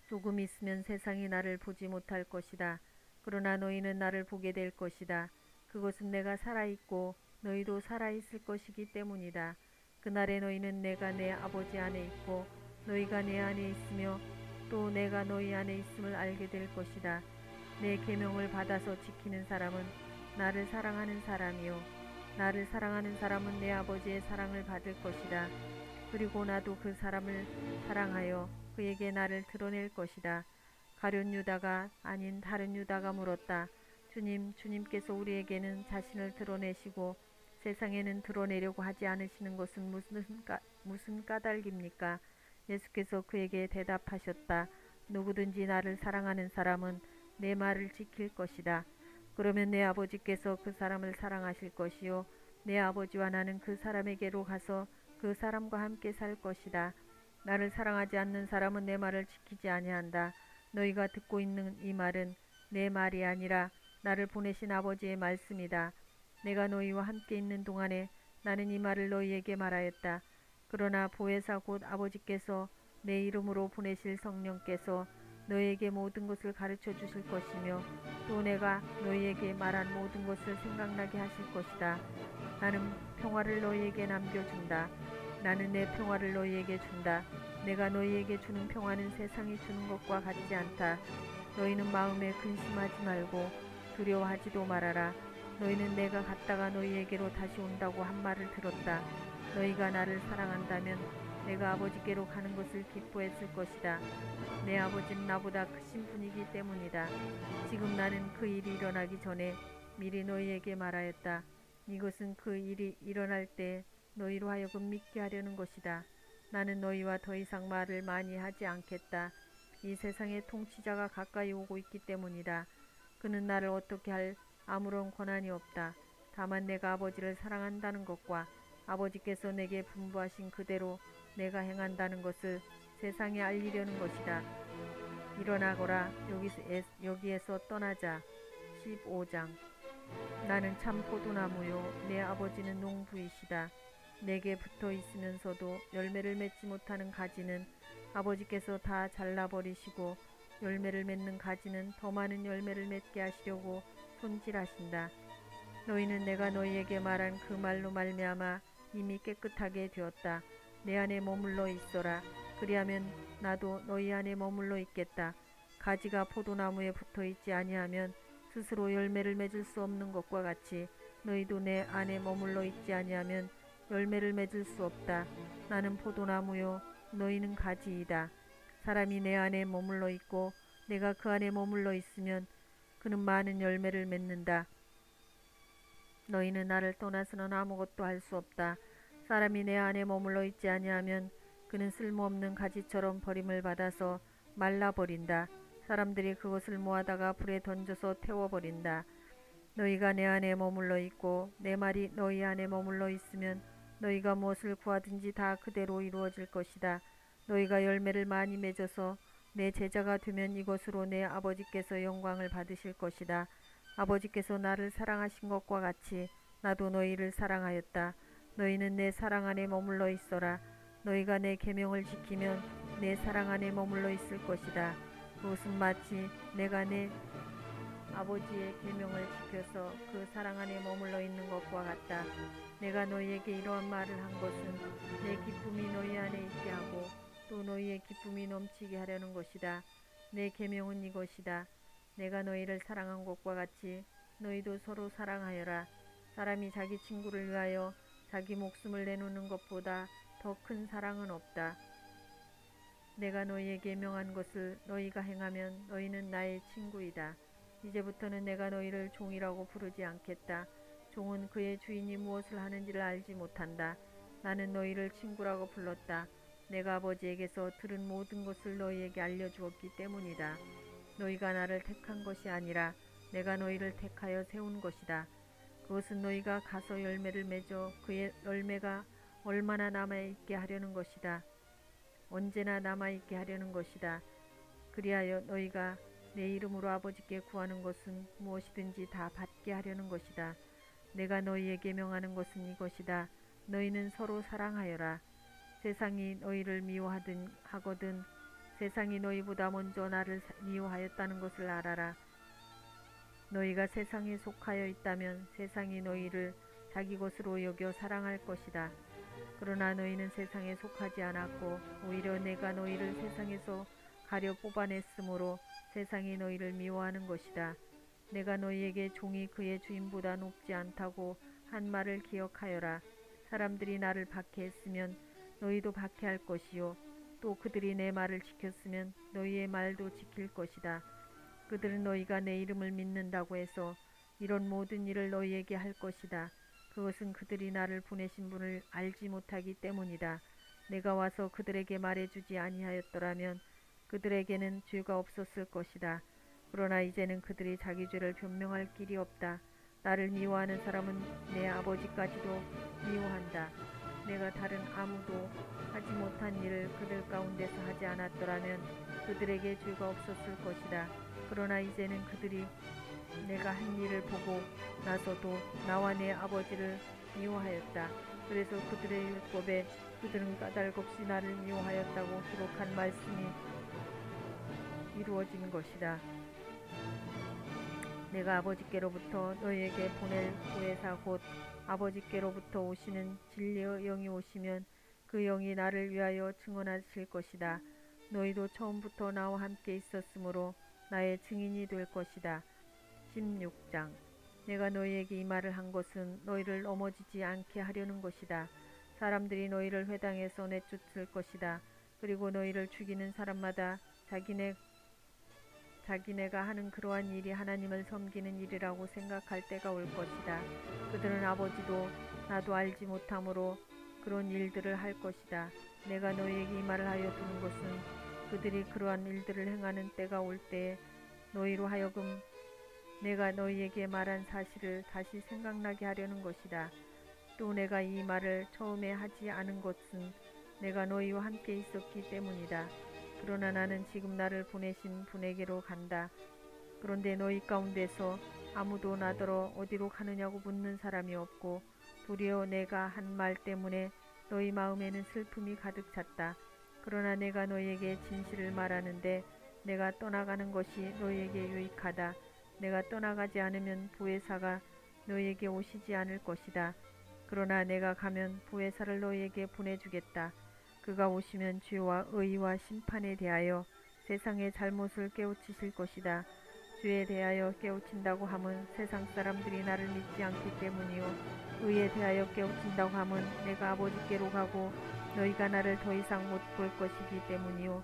조금 있으면 세상이 나를 보지 못할 것이다. 그러나 너희는 나를 보게 될 것이다. 그것은 내가 살아있고 너희도 살아있을 것이기 때문이다. 그날에 너희는 내가 내 아버지 안에 있고 너희가 내 안에 있으며 또 내가 너희 안에 있음을 알게 될 것이다. 내 계명을 받아서 지키는 사람은 나를 사랑하는 사람이요 나를 사랑하는 사람은 내 아버지의 사랑을 받을 것이다. 그리고 나도 그 사람을 사랑하여 그에게 나를 드러낼 것이다. 가룟 유다가 아닌 다른 유다가 물었다. 주님, 주님께서 우리에게는 자신을 드러내시고 세상에는 드러내려고 하지 않으시는 것은 무슨 까닭입니까? 예수께서 그에게 대답하셨다. 누구든지 나를 사랑하는 사람은 내 말을 지킬 것이다. 그러면 내 아버지께서 그 사람을 사랑하실 것이요 내 아버지와 나는 그 사람에게로 가서 그 사람과 함께 살 것이다. 나를 사랑하지 않는 사람은 내 말을 지키지 아니한다. 너희가 듣고 있는 이 말은 내 말이 아니라 나를 보내신 아버지의 말씀이다. 내가 너희와 함께 있는 동안에 나는 이 말을 너희에게 말하였다. 그러나 보혜사 곧 아버지께서 내 이름으로 보내실 성령께서 너희에게 모든 것을 가르쳐 주실 것이며 또 내가 너희에게 말한 모든 것을 생각나게 하실 것이다. 나는 평화를 너희에게 남겨준다. 나는 내 평화를 너희에게 준다. 내가 너희에게 주는 평화는 세상이 주는 것과 같지 않다. 너희는 마음에 근심하지 말고 두려워하지도 말아라. 너희는 내가 갔다가 너희에게로 다시 온다고 한 말을 들었다. 너희가 나를 사랑한다면 내가 아버지께로 가는 것을 기뻐했을 것이다. 내 아버지는 나보다 크신 분이기 때문이다. 지금 나는 그 일이 일어나기 전에 미리 너희에게 말하였다. 이것은 그 일이 일어날 때 너희로 하여금 믿게 하려는 것이다. 나는 너희와 더 이상 말을 많이 하지 않겠다. 이 세상의 통치자가 가까이 오고 있기 때문이다. 그는 나를 어떻게 할 아무런 권한이 없다. 다만 내가 아버지를 사랑한다는 것과 아버지께서 내게 분부하신 그대로 내가 행한다는 것을 세상에 알리려는 것이다. 일어나거라. 여기에서 떠나자. 15장. 나는 참 포도나무요 내 아버지는 농부이시다. 내게 붙어 있으면서도 열매를 맺지 못하는 가지는 아버지께서 다 잘라버리시고 열매를 맺는 가지는 더 많은 열매를 맺게 하시려고 손질하신다. 너희는 내가 너희에게 말한 그 말로 말미암아 이미 깨끗하게 되었다. 내 안에 머물러 있어라. 그리하면 나도 너희 안에 머물러 있겠다. 가지가 포도나무에 붙어 있지 아니하면 스스로 열매를 맺을 수 없는 것과 같이 너희도 내 안에 머물러 있지 아니하면 열매를 맺을 수 없다. 나는 포도나무요 너희는 가지이다. 사람이 내 안에 머물러 있고 내가 그 안에 머물러 있으면 그는 많은 열매를 맺는다. 너희는 나를 떠나서는 아무것도 할 수 없다. 사람이 내 안에 머물러 있지 아니하면 그는 쓸모없는 가지처럼 버림을 받아서 말라버린다. 사람들이 그것을 모아다가 불에 던져서 태워버린다. 너희가 내 안에 머물러 있고 내 말이 너희 안에 머물러 있으면 너희가 무엇을 구하든지 다 그대로 이루어질 것이다. 너희가 열매를 많이 맺어서 내 제자가 되면 이것으로 내 아버지께서 영광을 받으실 것이다. 아버지께서 나를 사랑하신 것과 같이 나도 너희를 사랑하였다. 너희는 내 사랑 안에 머물러 있어라. 너희가 내 계명을 지키면 내 사랑 안에 머물러 있을 것이다. 그것은 마치 내가 내 아버지의 계명을 지켜서 그 사랑 안에 머물러 있는 것과 같다. 내가 너희에게 이러한 말을 한 것은 내 기쁨이 너희 안에 있게 하고 또 너희의 기쁨이 넘치게 하려는 것이다. 내 계명은 이것이다. 내가 너희를 사랑한 것과 같이 너희도 서로 사랑하여라. 사람이 자기 친구를 위하여 자기 목숨을 내놓는 것보다 더 큰 사랑은 없다. 내가 너희에게 명한 것을 너희가 행하면 너희는 나의 친구이다. 이제부터는 내가 너희를 종이라고 부르지 않겠다. 종은 그의 주인이 무엇을 하는지를 알지 못한다. 나는 너희를 친구라고 불렀다. 내가 아버지에게서 들은 모든 것을 너희에게 알려주었기 때문이다. 너희가 나를 택한 것이 아니라 내가 너희를 택하여 세운 것이다. 그것은 너희가 가서 열매를 맺어 그의 열매가 얼마나 남아있게 하려는 것이다. 언제나 남아있게 하려는 것이다. 그리하여 너희가 내 이름으로 아버지께 구하는 것은 무엇이든지 다 받게 하려는 것이다. 내가 너희에게 명하는 것은 이것이다. 너희는 서로 사랑하여라. 세상이 너희를 미워하거든 세상이 너희보다 먼저 나를 미워하였다는 것을 알아라. 너희가 세상에 속하여 있다면 세상이 너희를 자기 것으로 여겨 사랑할 것이다. 그러나 너희는 세상에 속하지 않았고 오히려 내가 너희를 세상에서 가려 뽑아냈으므로 세상이 너희를 미워하는 것이다. 내가 너희에게 종이 그의 주인보다 높지 않다고 한 말을 기억하여라. 사람들이 나를 박해했으면 너희도 박해할 것이요 또 그들이 내 말을 지켰으면 너희의 말도 지킬 것이다. 그들은 너희가 내 이름을 믿는다고 해서 이런 모든 일을 너희에게 할 것이다. 그것은 그들이 나를 보내신 분을 알지 못하기 때문이다. 내가 와서 그들에게 말해주지 아니하였더라면 그들에게는 죄가 없었을 것이다. 그러나 이제는 그들이 자기 죄를 변명할 길이 없다. 나를 미워하는 사람은 내 아버지까지도 미워한다. 내가 다른 아무도 하지 못한 일을 그들 가운데서 하지 않았더라면 그들에게 죄가 없었을 것이다. 그러나 이제는 그들이 내가 한 일을 보고 나서도 나와 내 아버지를 미워하였다. 그래서 그들의 율법에 그들은 까닭없이 나를 미워하였다고 기록한 말씀이 이루어진 것이다. 내가 아버지께로부터 너희에게 보낼 보혜사 곧 아버지께로부터 오시는 진리의 영이 오시면 그 영이 나를 위하여 증언하실 것이다. 너희도 처음부터 나와 함께 있었으므로 나의 증인이 될 것이다. 16장. 내가 너희에게 이 말을 한 것은 너희를 넘어지지 않게 하려는 것이다. 사람들이 너희를 회당에서 내쫓을 것이다. 그리고 너희를 죽이는 사람마다 자기네가 하는 그러한 일이 하나님을 섬기는 일이라고 생각할 때가 올 것이다. 그들은 아버지도 나도 알지 못함으로 그런 일들을 할 것이다. 내가 너희에게 이 말을 하여 두는 것은 그들이 그러한 일들을 행하는 때가 올 때에 너희로 하여금 내가 너희에게 말한 사실을 다시 생각나게 하려는 것이다. 또 내가 이 말을 처음에 하지 않은 것은 내가 너희와 함께 있었기 때문이다. 그러나 나는 지금 나를 보내신 분에게로 간다. 그런데 너희 가운데서 아무도 나더러 어디로 가느냐고 묻는 사람이 없고 도리어 내가 한 말 때문에 너희 마음에는 슬픔이 가득 찼다. 그러나 내가 너희에게 진실을 말하는데 내가 떠나가는 것이 너희에게 유익하다. 내가 떠나가지 않으면 보혜사가 너희에게 오시지 않을 것이다. 그러나 내가 가면 보혜사를 너희에게 보내주겠다. 그가 오시면 죄와 의와 심판에 대하여 세상의 잘못을 깨우치실 것이다. 죄에 대하여 깨우친다고 함은 세상 사람들이 나를 믿지 않기 때문이요 의에 대하여 깨우친다고 함은 내가 아버지께로 가고 너희가 나를 더 이상 못 볼 것이기 때문이요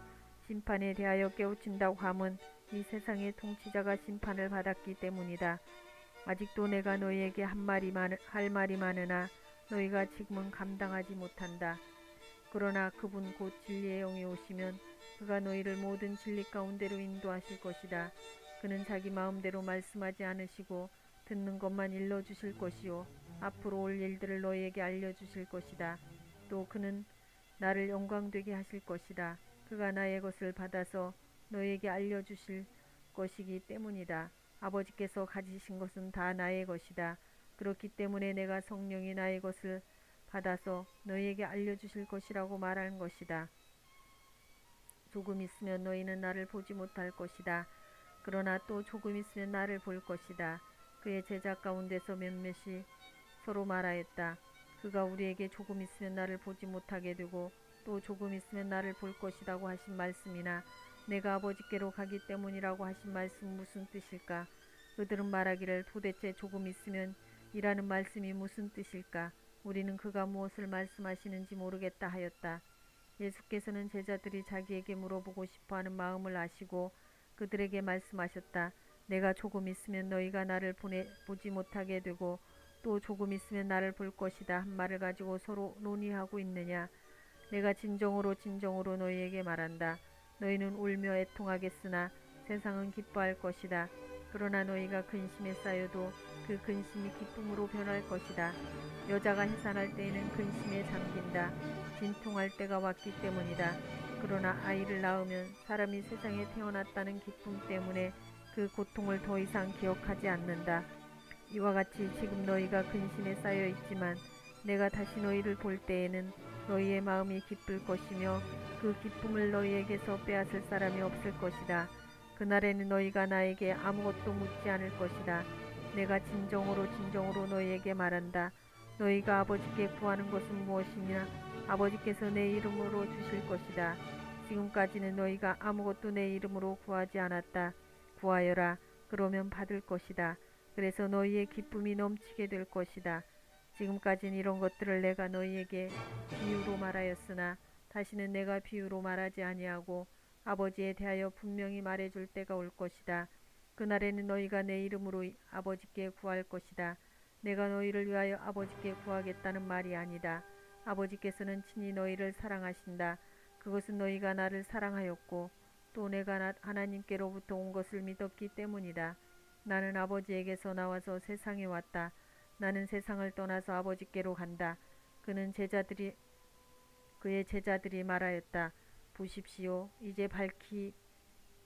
심판에 대하여 깨우친다고 함은 이 세상의 통치자가 심판을 받았기 때문이다. 아직도 내가 너희에게 할 말이 많으나 너희가 지금은 감당하지 못한다. 그러나 그분 곧 진리의 영이 오시면 그가 너희를 모든 진리 가운데로 인도하실 것이다. 그는 자기 마음대로 말씀하지 않으시고 듣는 것만 일러주실 것이요 앞으로 올 일들을 너희에게 알려주실 것이다. 또 그는 나를 영광되게 하실 것이다. 그가 나의 것을 받아서 너희에게 알려주실 것이기 때문이다. 아버지께서 가지신 것은 다 나의 것이다. 그렇기 때문에 내가 성령이 나의 것을 받아서 너희에게 알려주실 것이라고 말하는 것이다. 조금 있으면 너희는 나를 보지 못할 것이다. 그러나 또 조금 있으면 나를 볼 것이다. 그의 제자 가운데서 몇몇이 서로 말하였다. 그가 우리에게 조금 있으면 나를 보지 못하게 되고 또 조금 있으면 나를 볼 것이라고 하신 말씀이나 내가 아버지께로 가기 때문이라고 하신 말씀 무슨 뜻일까? 그들은 말하기를 도대체 조금 있으면 이라는 말씀이 무슨 뜻일까? 우리는 그가 무엇을 말씀하시는지 모르겠다 하였다. 예수께서는 제자들이 자기에게 물어보고 싶어하는 마음을 아시고 그들에게 말씀하셨다. 내가 조금 있으면 너희가 나를 보지 못하게 되고 또 조금 있으면 나를 볼 것이다 한 말을 가지고 서로 논의하고 있느냐. 내가 진정으로 너희에게 말한다. 너희는 울며 애통하겠으나 세상은 기뻐할 것이다. 그러나 너희가 근심에 쌓여도 그 근심이 기쁨으로 변할 것이다. 여자가 해산할 때에는 근심에 잠긴다. 진통할 때가 왔기 때문이다. 그러나 아이를 낳으면 사람이 세상에 태어났다는 기쁨 때문에 그 고통을 더 이상 기억하지 않는다. 이와 같이 지금 너희가 근심에 쌓여 있지만 내가 다시 너희를 볼 때에는 너희의 마음이 기쁠 것이며 그 기쁨을 너희에게서 빼앗을 사람이 없을 것이다. 그날에는 너희가 나에게 아무것도 묻지 않을 것이다. 내가 진정으로 너희에게 말한다. 너희가 아버지께 구하는 것은 무엇이냐? 아버지께서 내 이름으로 주실 것이다. 지금까지는 너희가 아무것도 내 이름으로 구하지 않았다. 구하여라. 그러면 받을 것이다. 그래서 너희의 기쁨이 넘치게 될 것이다. 지금까지는 이런 것들을 내가 너희에게 비유로 말하였으나 다시는 내가 비유로 말하지 아니하고 아버지에 대하여 분명히 말해줄 때가 올 것이다. 그날에는 너희가 내 이름으로 아버지께 구할 것이다. 내가 너희를 위하여 아버지께 구하겠다는 말이 아니다. 아버지께서는 친히 너희를 사랑하신다. 그것은 너희가 나를 사랑하였고 또 내가 하나님께로부터 온 것을 믿었기 때문이다. 나는 아버지에게서 나와서 세상에 왔다. 나는 세상을 떠나서 아버지께로 간다. 그의 제자들이 말하였다. 보십시오. 이제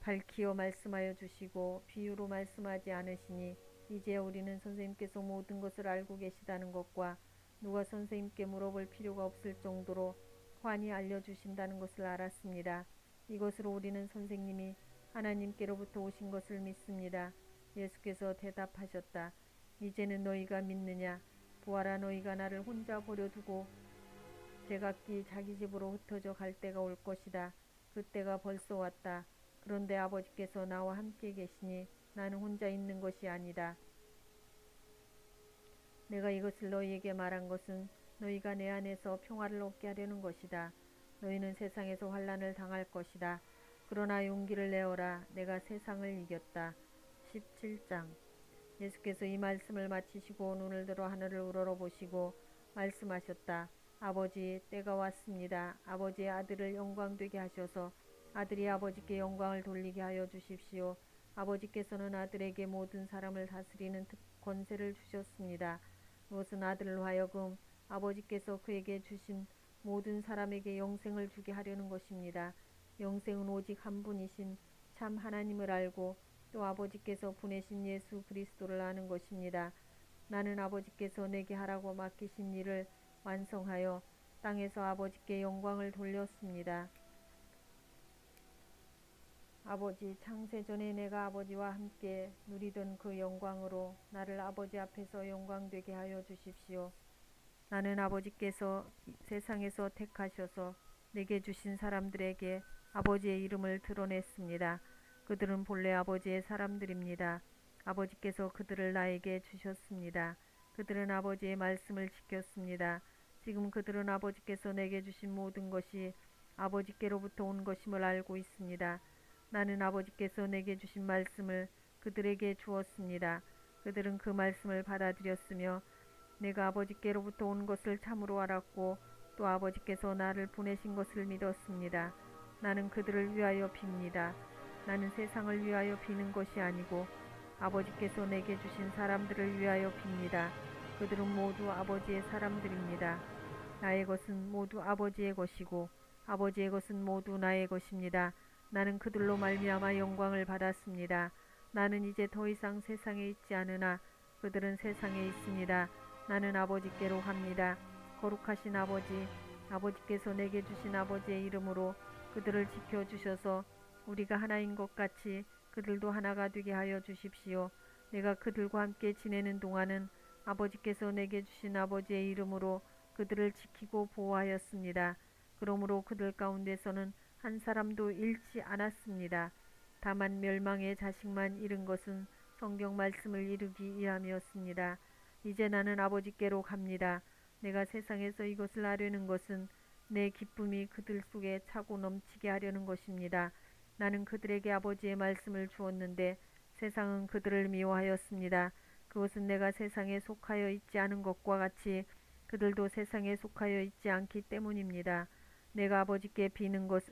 밝히어 말씀하여 주시고 비유로 말씀하지 않으시니 이제 우리는 선생님께서 모든 것을 알고 계시다는 것과 누가 선생님께 물어볼 필요가 없을 정도로 환히 알려주신다는 것을 알았습니다. 이것으로 우리는 선생님이 하나님께로부터 오신 것을 믿습니다. 예수께서 대답하셨다. 이제는 너희가 믿느냐? 보아라, 너희가 나를 혼자 버려두고 제각기 자기 집으로 흩어져 갈 때가 올 것이다. 그때가 벌써 왔다. 그런데 아버지께서 나와 함께 계시니 나는 혼자 있는 것이 아니다. 내가 이것을 너희에게 말한 것은 너희가 내 안에서 평화를 얻게 하려는 것이다. 너희는 세상에서 환난을 당할 것이다. 그러나 용기를 내어라. 내가 세상을 이겼다. 17장. 예수께서 이 말씀을 마치시고 눈을 들어 하늘을 우러러보시고 말씀하셨다. 아버지, 때가 왔습니다. 아버지의 아들을 영광되게 하셔서 아들이 아버지께 영광을 돌리게 하여 주십시오. 아버지께서는 아들에게 모든 사람을 다스리는 권세를 주셨습니다. 그것은 아들로 하여금 아버지께서 그에게 주신 모든 사람에게 영생을 주게 하려는 것입니다. 영생은 오직 한 분이신 참 하나님을 알고 또 아버지께서 보내신 예수 그리스도를 아는 것입니다. 나는 아버지께서 내게 하라고 맡기신 일을 완성하여 땅에서 아버지께 영광을 돌렸습니다. 아버지, 창세전에 내가 아버지와 함께 누리던 그 영광으로 나를 아버지 앞에서 영광되게 하여 주십시오. 나는 아버지께서 세상에서 택하셔서 내게 주신 사람들에게 아버지의 이름을 드러냈습니다. 그들은 본래 아버지의 사람들입니다. 아버지께서 그들을 나에게 주셨습니다. 그들은 아버지의 말씀을 지켰습니다. 지금 그들은 아버지께서 내게 주신 모든 것이 아버지께로부터 온 것임을 알고 있습니다. 나는 아버지께서 내게 주신 말씀을 그들에게 주었습니다. 그들은 그 말씀을 받아들였으며 내가 아버지께로부터 온 것을 참으로 알았고 또 아버지께서 나를 보내신 것을 믿었습니다. 나는 그들을 위하여 빕니다. 나는 세상을 위하여 비는 것이 아니고 아버지께서 내게 주신 사람들을 위하여 빕니다. 그들은 모두 아버지의 사람들입니다. 나의 것은 모두 아버지의 것이고 아버지의 것은 모두 나의 것입니다. 나는 그들로 말미암아 영광을 받았습니다. 나는 이제 더 이상 세상에 있지 않으나 그들은 세상에 있습니다. 나는 아버지께로 갑니다. 거룩하신 아버지, 아버지께서 내게 주신 아버지의 이름으로 그들을 지켜주셔서 우리가 하나인 것 같이 그들도 하나가 되게 하여 주십시오. 내가 그들과 함께 지내는 동안은 아버지께서 내게 주신 아버지의 이름으로 그들을 지키고 보호하였습니다. 그러므로 그들 가운데서는 한 사람도 잃지 않았습니다. 다만 멸망의 자식만 잃은 것은 성경 말씀을 이루기 위함이었습니다. 이제 나는 아버지께로 갑니다. 내가 세상에서 이것을 하려는 것은 내 기쁨이 그들 속에 차고 넘치게 하려는 것입니다. 나는 그들에게 아버지의 말씀을 주었는데 세상은 그들을 미워하였습니다. 그것은 내가 세상에 속하여 있지 않은 것과 같이 그들도 세상에 속하여 있지 않기 때문입니다. 내가 아버지께 비는 것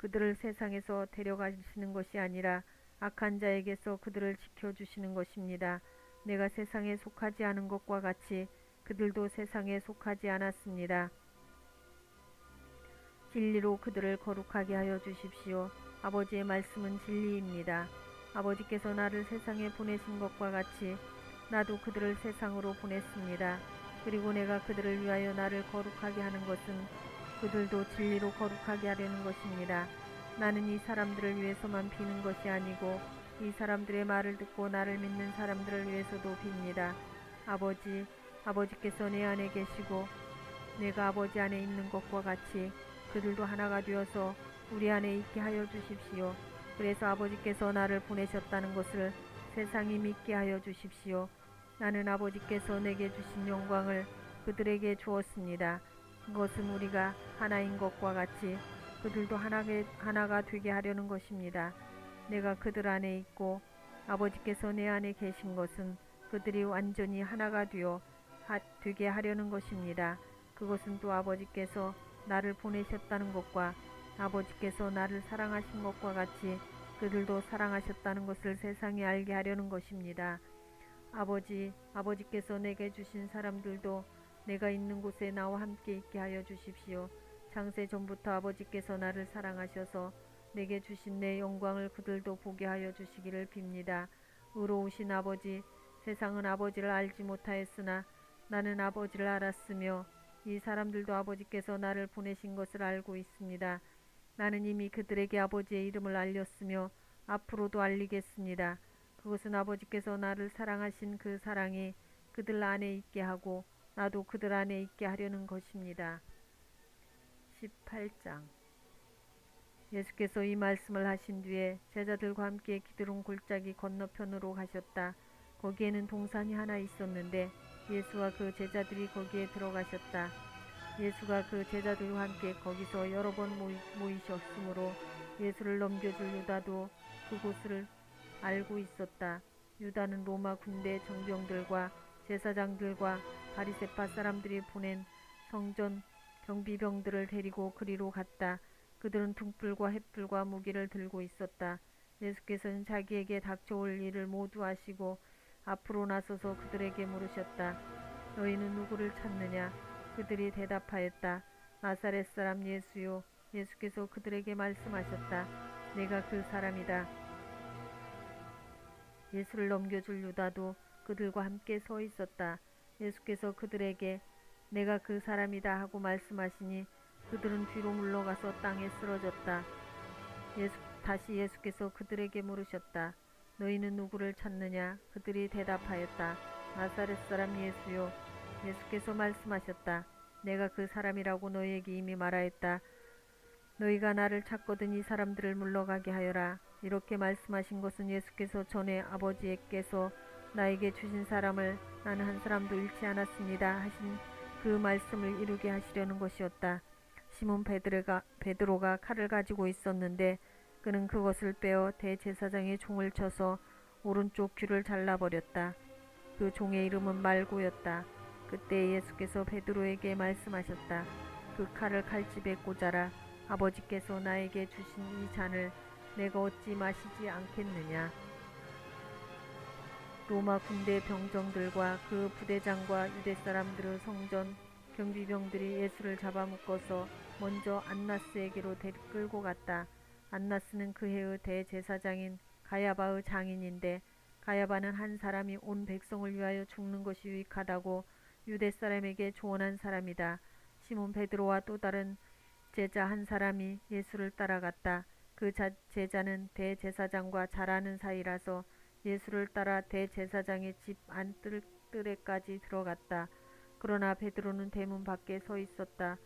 그들을 세상에서 데려가시는 것이 아니라 악한 자에게서 그들을 지켜주시는 것입니다. 내가 세상에 속하지 않은 것과 같이 그들도 세상에 속하지 않았습니다. 진리로 그들을 거룩하게 하여 주십시오. 아버지의 말씀은 진리입니다. 아버지께서 나를 세상에 보내신 것과 같이 나도 그들을 세상으로 보냈습니다. 그리고 내가 그들을 위하여 나를 거룩하게 하는 것은 그들도 진리로 거룩하게 하려는 것입니다. 나는 이 사람들을 위해서만 비는 것이 아니고 이 사람들의 말을 듣고 나를 믿는 사람들을 위해서도 빕니다. 아버지, 아버지께서 내 안에 계시고 내가 아버지 안에 있는 것과 같이 그들도 하나가 되어서 우리 안에 있게 하여 주십시오. 그래서 아버지께서 나를 보내셨다는 것을 세상이 믿게 하여 주십시오. 나는 아버지께서 내게 주신 영광을 그들에게 주었습니다. 그것은 우리가 하나인 것과 같이 그들도 하나가 되게 하려는 것입니다. 내가 그들 안에 있고 아버지께서 내 안에 계신 것은 그들이 완전히 하나가 되게 하려는 것입니다. 그것은 또 아버지께서 나를 보내셨다는 것과 아버지께서 나를 사랑하신 것과 같이 그들도 사랑하셨다는 것을 세상에 알게 하려는 것입니다. 아버지께서 내게 주신 사람들도 내가 있는 곳에 나와 함께 있게 하여 주십시오. 창세 전부터 아버지께서 나를 사랑하셔서 내게 주신 내 영광을 그들도 보게 하여 주시기를 빕니다. 의로우신 아버지, 세상은 아버지를 알지 못하였으나 나는 아버지를 알았으며 이 사람들도 아버지께서 나를 보내신 것을 알고 있습니다. 나는 이미 그들에게 아버지의 이름을 알렸으며 앞으로도 알리겠습니다. 그것은 아버지께서 나를 사랑하신 그 사랑이 그들 안에 있게 하고 나도 그들 안에 있게 하려는 것입니다. 18장. 예수께서 이 말씀을 하신 뒤에 제자들과 함께 기드론 골짜기 건너편으로 가셨다. 거기에는 동산이 하나 있었는데 예수와 그 제자들이 거기에 들어가셨다. 예수가 그 제자들과 함께 거기서 여러 번 모이셨으므로 예수를 넘겨줄 유다도 그곳을 알고 있었다. 유다는 로마 군대 정병들과 제사장들과 바리새파 사람들이 보낸 성전 경비병들을 데리고 그리로 갔다. 그들은 등불과 횃불과 무기를 들고 있었다. 예수께서는 자기에게 닥쳐올 일을 모두 아시고 앞으로 나서서 그들에게 물으셨다. 너희는 누구를 찾느냐? 그들이 대답하였다. 나사렛 사람 예수요. 예수께서 그들에게 말씀하셨다. 내가 그 사람이다. 예수를 넘겨줄 유다도 그들과 함께 서 있었다. 예수께서 그들에게 내가 그 사람이다 하고 말씀하시니 그들은 뒤로 물러가서 땅에 쓰러졌다. 다시 예수께서 그들에게 물으셨다. 너희는 누구를 찾느냐? 그들이 대답하였다. 나사렛 사람 예수요. 예수께서 말씀하셨다. 내가 그 사람이라고 너희에게 이미 말하였다. 너희가 나를 찾거든 이 사람들을 물러가게 하여라. 이렇게 말씀하신 것은 예수께서 전에 아버지께서 나에게 주신 사람을 나는 한 사람도 잃지 않았습니다 하신 그 말씀을 이루게 하시려는 것이었다. 시몬 베드로가 칼을 가지고 있었는데 그는 그것을 빼어 대제사장의 총을 쳐서 오른쪽 귀를 잘라버렸다. 그 종의 이름은 말고였다. 그때 예수께서 베드로에게 말씀하셨다. 그 칼을 칼집에 꽂아라. 아버지께서 나에게 주신 이 잔을 내가 어찌 마시지 않겠느냐. 로마 군대 병정들과 그 부대장과 유대 사람들의 성전 경비병들이 예수를 잡아묶어서 먼저 안나스에게로 끌고 갔다. 안나스는 그 해의 대제사장인 가야바의 장인인데 가야바는 한 사람이 온 백성을 위하여 죽는 것이 유익하다고 유대 사람에게 조언한 사람이다. 시몬 베드로와 또 다른 제자 한 사람이 예수를 따라갔다. 그 제자는 대제사장과 잘 아는 사이라서 예수를 따라 대제사장의 집 안뜰에까지 들어갔다. 그러나 베드로는 대문 밖에 서 있었다.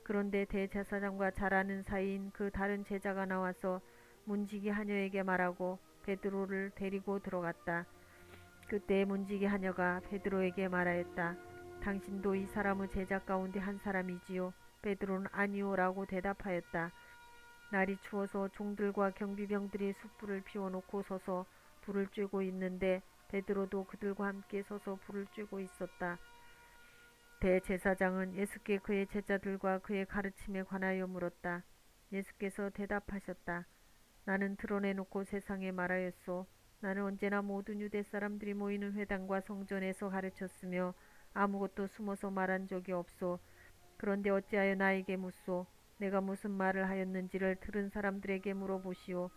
그런데 대제사장과 잘 아는 사이인 그 다른 제자가 나와서 문지기 하녀에게 말하고 베드로를 데리고 들어갔다. 그때 문지기 하녀가 베드로에게 말하였다. 당신도 이 사람의 제자 가운데 한 사람이지요? 베드로는 아니요 라고 대답하였다. 날이 추워서 종들과 경비병들이 숯불을 피워놓고 서서 불을 쬐고 있는데 베드로도 그들과 함께 서서 불을 쬐고 있었다. 대제사장은 예수께 그의 제자들과 그의 가르침에 관하여 물었다. 예수께서 대답하셨다. 나는 드러내놓고 세상에 말하였소. 나는 언제나 모든 유대 사람들이 모이는 회당과 성전에서 가르쳤으며 아무것도 숨어서 말한 적이 없소. 그런데 어찌하여 나에게 묻소? 내가 무슨 말을 하였는지를 들은 사람들에게 물어보시오.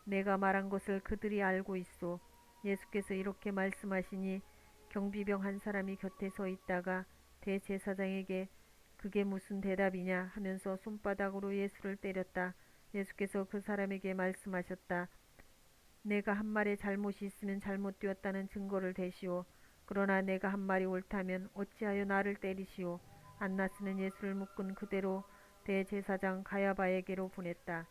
내가 말한 것을 그들이 알고 있소. 예수께서 이렇게 말씀하시니 경비병 한 사람이 곁에 서 있다가 대제사장에게 그게 무슨 대답이냐 하면서 손바닥으로 예수를 때렸다. 예수께서 그 사람에게 말씀하셨다. 내가 한 말에 잘못이 있으면 잘못되었다는 증거를 대시오. 그러나 내가 한 말이 옳다면 어찌하여 나를 때리시오. 안나스는 예수를 묶은 그대로 대제사장 가야바에게로 보냈다.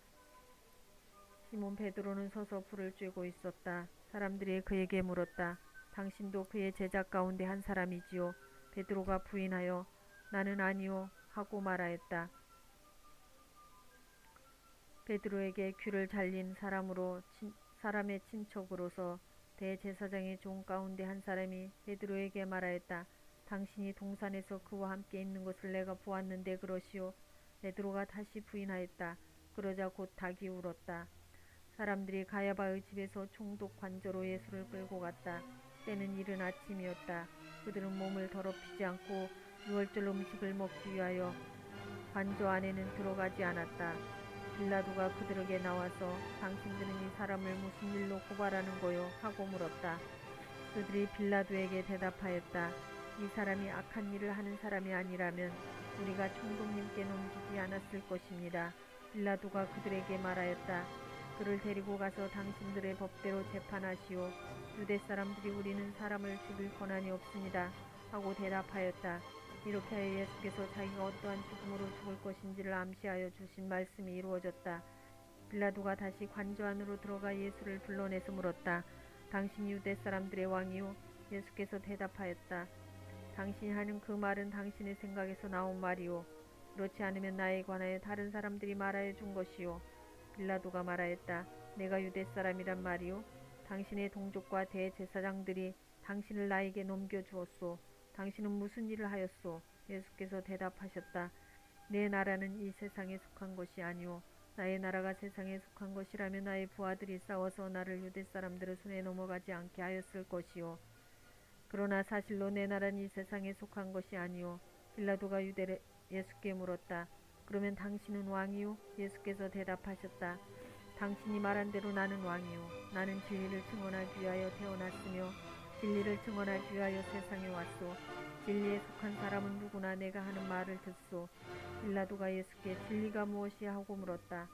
시몬 베드로는 서서 불을 쬐고 있었다. 사람들이 그에게 물었다. 당신도 그의 제자 가운데 한 사람이지요? 베드로가 부인하여 나는 아니요 하고 말하였다. 베드로에게 귀를 잘린 사람의 친척으로서 대제사장의 종 가운데 한 사람이 베드로에게 말하였다. 당신이 동산에서 그와 함께 있는 것을 내가 보았는데 그러시오. 베드로가 다시 부인하였다. 그러자 곧 닭이 울었다. 사람들이 가야바의 집에서 총독 관저로 예수를 끌고 갔다. 때는 이른 아침이었다. 그들은 몸을 더럽히지 않고 유월절 음식을 먹기 위하여 관저 안에는 들어가지 않았다. 빌라도가 그들에게 나와서 당신들은 이 사람을 무슨 일로 고발하는 거요? 하고 물었다. 그들이 빌라도에게 대답하였다. 이 사람이 악한 일을 하는 사람이 아니라면 우리가 총독님께 넘기지 않았을 것입니다. 빌라도가 그들에게 말하였다. 그를 데리고 가서 당신들의 법대로 재판하시오. 유대 사람들이 우리는 사람을 죽일 권한이 없습니다. 하고 대답하였다. 이렇게 하여 예수께서 자기가 어떠한 죽음으로 죽을 것인지를 암시하여 주신 말씀이 이루어졌다. 빌라도가 다시 관저 안으로 들어가 예수를 불러내서 물었다. 당신이 유대 사람들의 왕이요? 예수께서 대답하였다. 당신이 하는 그 말은 당신의 생각에서 나온 말이오. 그렇지 않으면 나에 관하여 다른 사람들이 말하여 준 것이오. 빌라도가 말하였다. 내가 유대 사람이란 말이오. 당신의 동족과 대제사장들이 당신을 나에게 넘겨주었소. 당신은 무슨 일을 하였소? 예수께서 대답하셨다. 내 나라는 이 세상에 속한 것이 아니오. 나의 나라가 세상에 속한 것이라면 나의 부하들이 싸워서 나를 유대 사람들의 손에 넘어가지 않게 하였을 것이오. 그러나 사실로 내 나라는 이 세상에 속한 것이 아니오. 빌라도가 예수께 물었다. 그러면 당신은 왕이오? 예수께서 대답하셨다. 당신이 말한 대로 나는 왕이오. 나는 진리를 증언하기 위하여 태어났으며 진리를 증언하기 위하여 세상에 왔소. 진리에 속한 사람은 누구나 내가 하는 말을 듣소. 빌라도가 예수께 진리가 무엇이야 하고 물었다.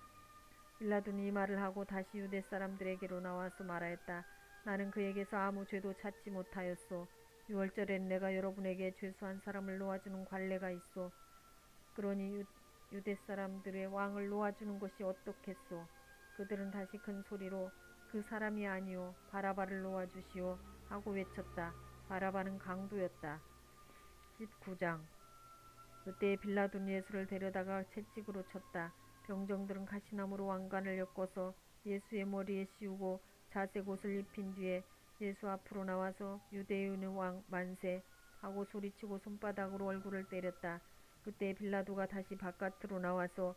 빌라도는 이 말을 하고 다시 유대 사람들에게로 나와서 말하였다. 나는 그에게서 아무 죄도 찾지 못하였소. 유월절엔 내가 여러분에게 죄수한 사람을 놓아주는 관례가 있소. 그러니 유대 사람들의 왕을 놓아주는 것이 어떻겠소? 그들은 다시 큰 소리로 그 사람이 아니오 바라바를 놓아주시오 하고 외쳤다. 바라바는 강도였다. 19장. 그때 빌라도는 예수를 데려다가 채찍으로 쳤다. 병정들은 가시나무로 왕관을 엮어서 예수의 머리에 씌우고 자색 옷을 입힌 뒤에 예수 앞으로 나와서 유대인의 왕 만세 하고 소리치고 손바닥으로 얼굴을 때렸다. 그때 빌라도가 다시 바깥으로 나와서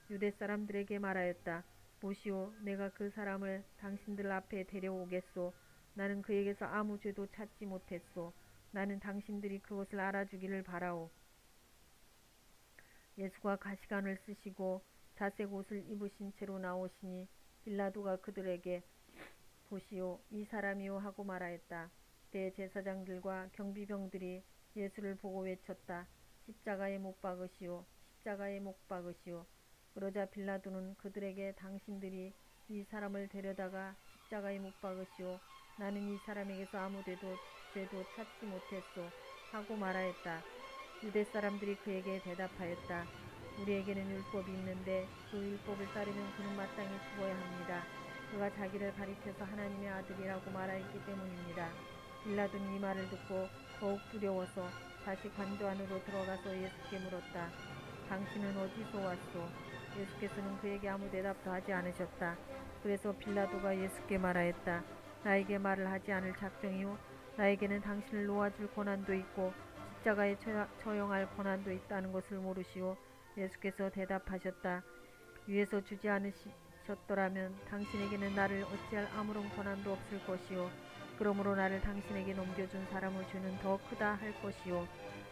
유대 사람들에게 말하였다. 보시오, 내가 그 사람을 당신들 앞에 데려오겠소. 나는 그에게서 아무 죄도 찾지 못했소. 나는 당신들이 그것을 알아주기를 바라오. 예수가 가시관을 쓰시고 자색 옷을 입으신 채로 나오시니 빌라도가 그들에게 보시오, 이 사람이요 하고 말하였다. 대제사장들과 경비병들이 예수를 보고 외쳤다. 십자가에 못 박으시오. 십자가에 못 박으시오. 그러자 빌라도는 그들에게 당신들이 이 사람을 데려다가 십자가에 못 박으시오. 나는 이 사람에게서 아무 죄도 찾지 못했소 하고 말하였다. 유대 사람들이 그에게 대답하였다. 우리에게는 율법이 있는데 그 율법을 따르면 그는 마땅히 죽어야 합니다. 그가 자기를 가리켜서 하나님의 아들이라고 말하였기 때문입니다. 빌라도는 이 말을 듣고 더욱 두려워서 다시 관저 안으로 들어가서 예수께 물었다. 당신은 어디서 왔소? 예수께서는 그에게 아무 대답도 하지 않으셨다. 그래서 빌라도가 예수께 말하였다. 나에게 말을 하지 않을 작정이요? 나에게는 당신을 놓아줄 권한도 있고 십자가에 처형할 권한도 있다는 것을 모르시오. 예수께서 대답하셨다. 위에서 주지 않으셨더라면 당신에게는 나를 어찌할 아무런 권한도 없을 것이요. 그러므로 나를 당신에게 넘겨준 사람의 죄는 더 크다 할 것이요.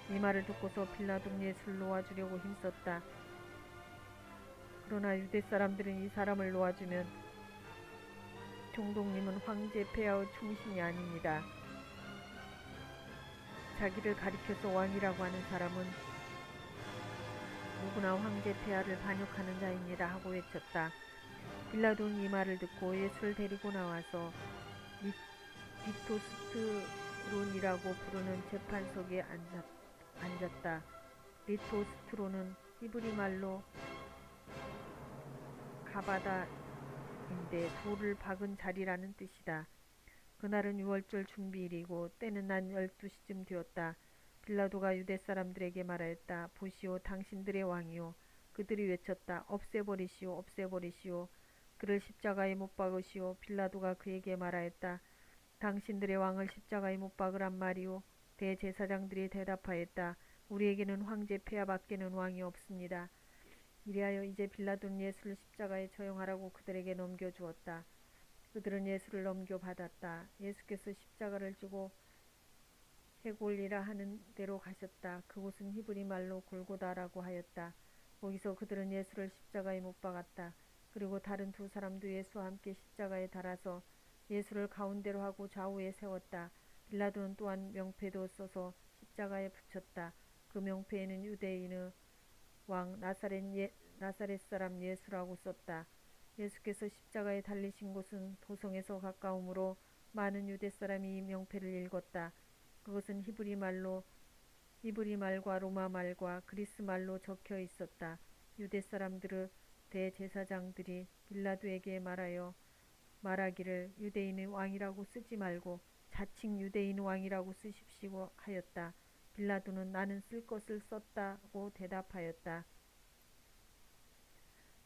이 말을 듣고서 빌라도는 예수를 놓아주려고 힘썼다. 그러나 유대 사람들은 이 사람을 놓아주면 총독님은 황제 폐하의 충신이 아닙니다. 자기를 가리켜서 왕이라고 하는 사람은 누구나 황제 폐하를 반역하는 자입니다 하고 외쳤다. 빌라도는 이 말을 듣고 예수를 데리고 나와서 리토스트론이라고 부르는 재판석에 앉았다. 리토스트론은 히브리 말로 가바다인데 돌을 박은 자리라는 뜻이다. 그날은 유월절 준비일이고 때는 난 12시쯤 되었다. 빌라도가 유대 사람들에게 말하였다. 보시오, 당신들의 왕이요. 그들이 외쳤다. 없애버리시오, 없애버리시오. 그를 십자가에 못 박으시오. 빌라도가 그에게 말하였다. 당신들의 왕을 십자가에 못 박으란 말이오. 대제사장들이 대답하였다. 우리에게는 황제 폐하밖에는 왕이 없습니다. 이리하여 이제 빌라도는 예수를 십자가에 처형하라고 그들에게 넘겨주었다. 그들은 예수를 넘겨받았다. 예수께서 십자가를 지고 헤골리라 하는 데로 가셨다. 그곳은 히브리 말로 골고다라고 하였다. 거기서 그들은 예수를 십자가에 못 박았다. 그리고 다른 두 사람도 예수와 함께 십자가에 달아서 예수를 가운데로 하고 좌우에 세웠다. 빌라도는 또한 명패도 써서 십자가에 붙였다. 그 명패에는 유대인의 왕 나사렛 사람 예수라고 썼다. 예수께서 십자가에 달리신 곳은 도성에서 가까우므로 많은 유대 사람이 이 명패를 읽었다. 그것은 히브리 말과 로마 말과 그리스 말로 적혀 있었다. 유대 사람들의 대제사장들이 빌라도에게 말하기를 유대인의 왕이라고 쓰지 말고 자칭 유대인 왕이라고 쓰십시오 하였다. 빌라도는 나는 쓸 것을 썼다고 대답하였다.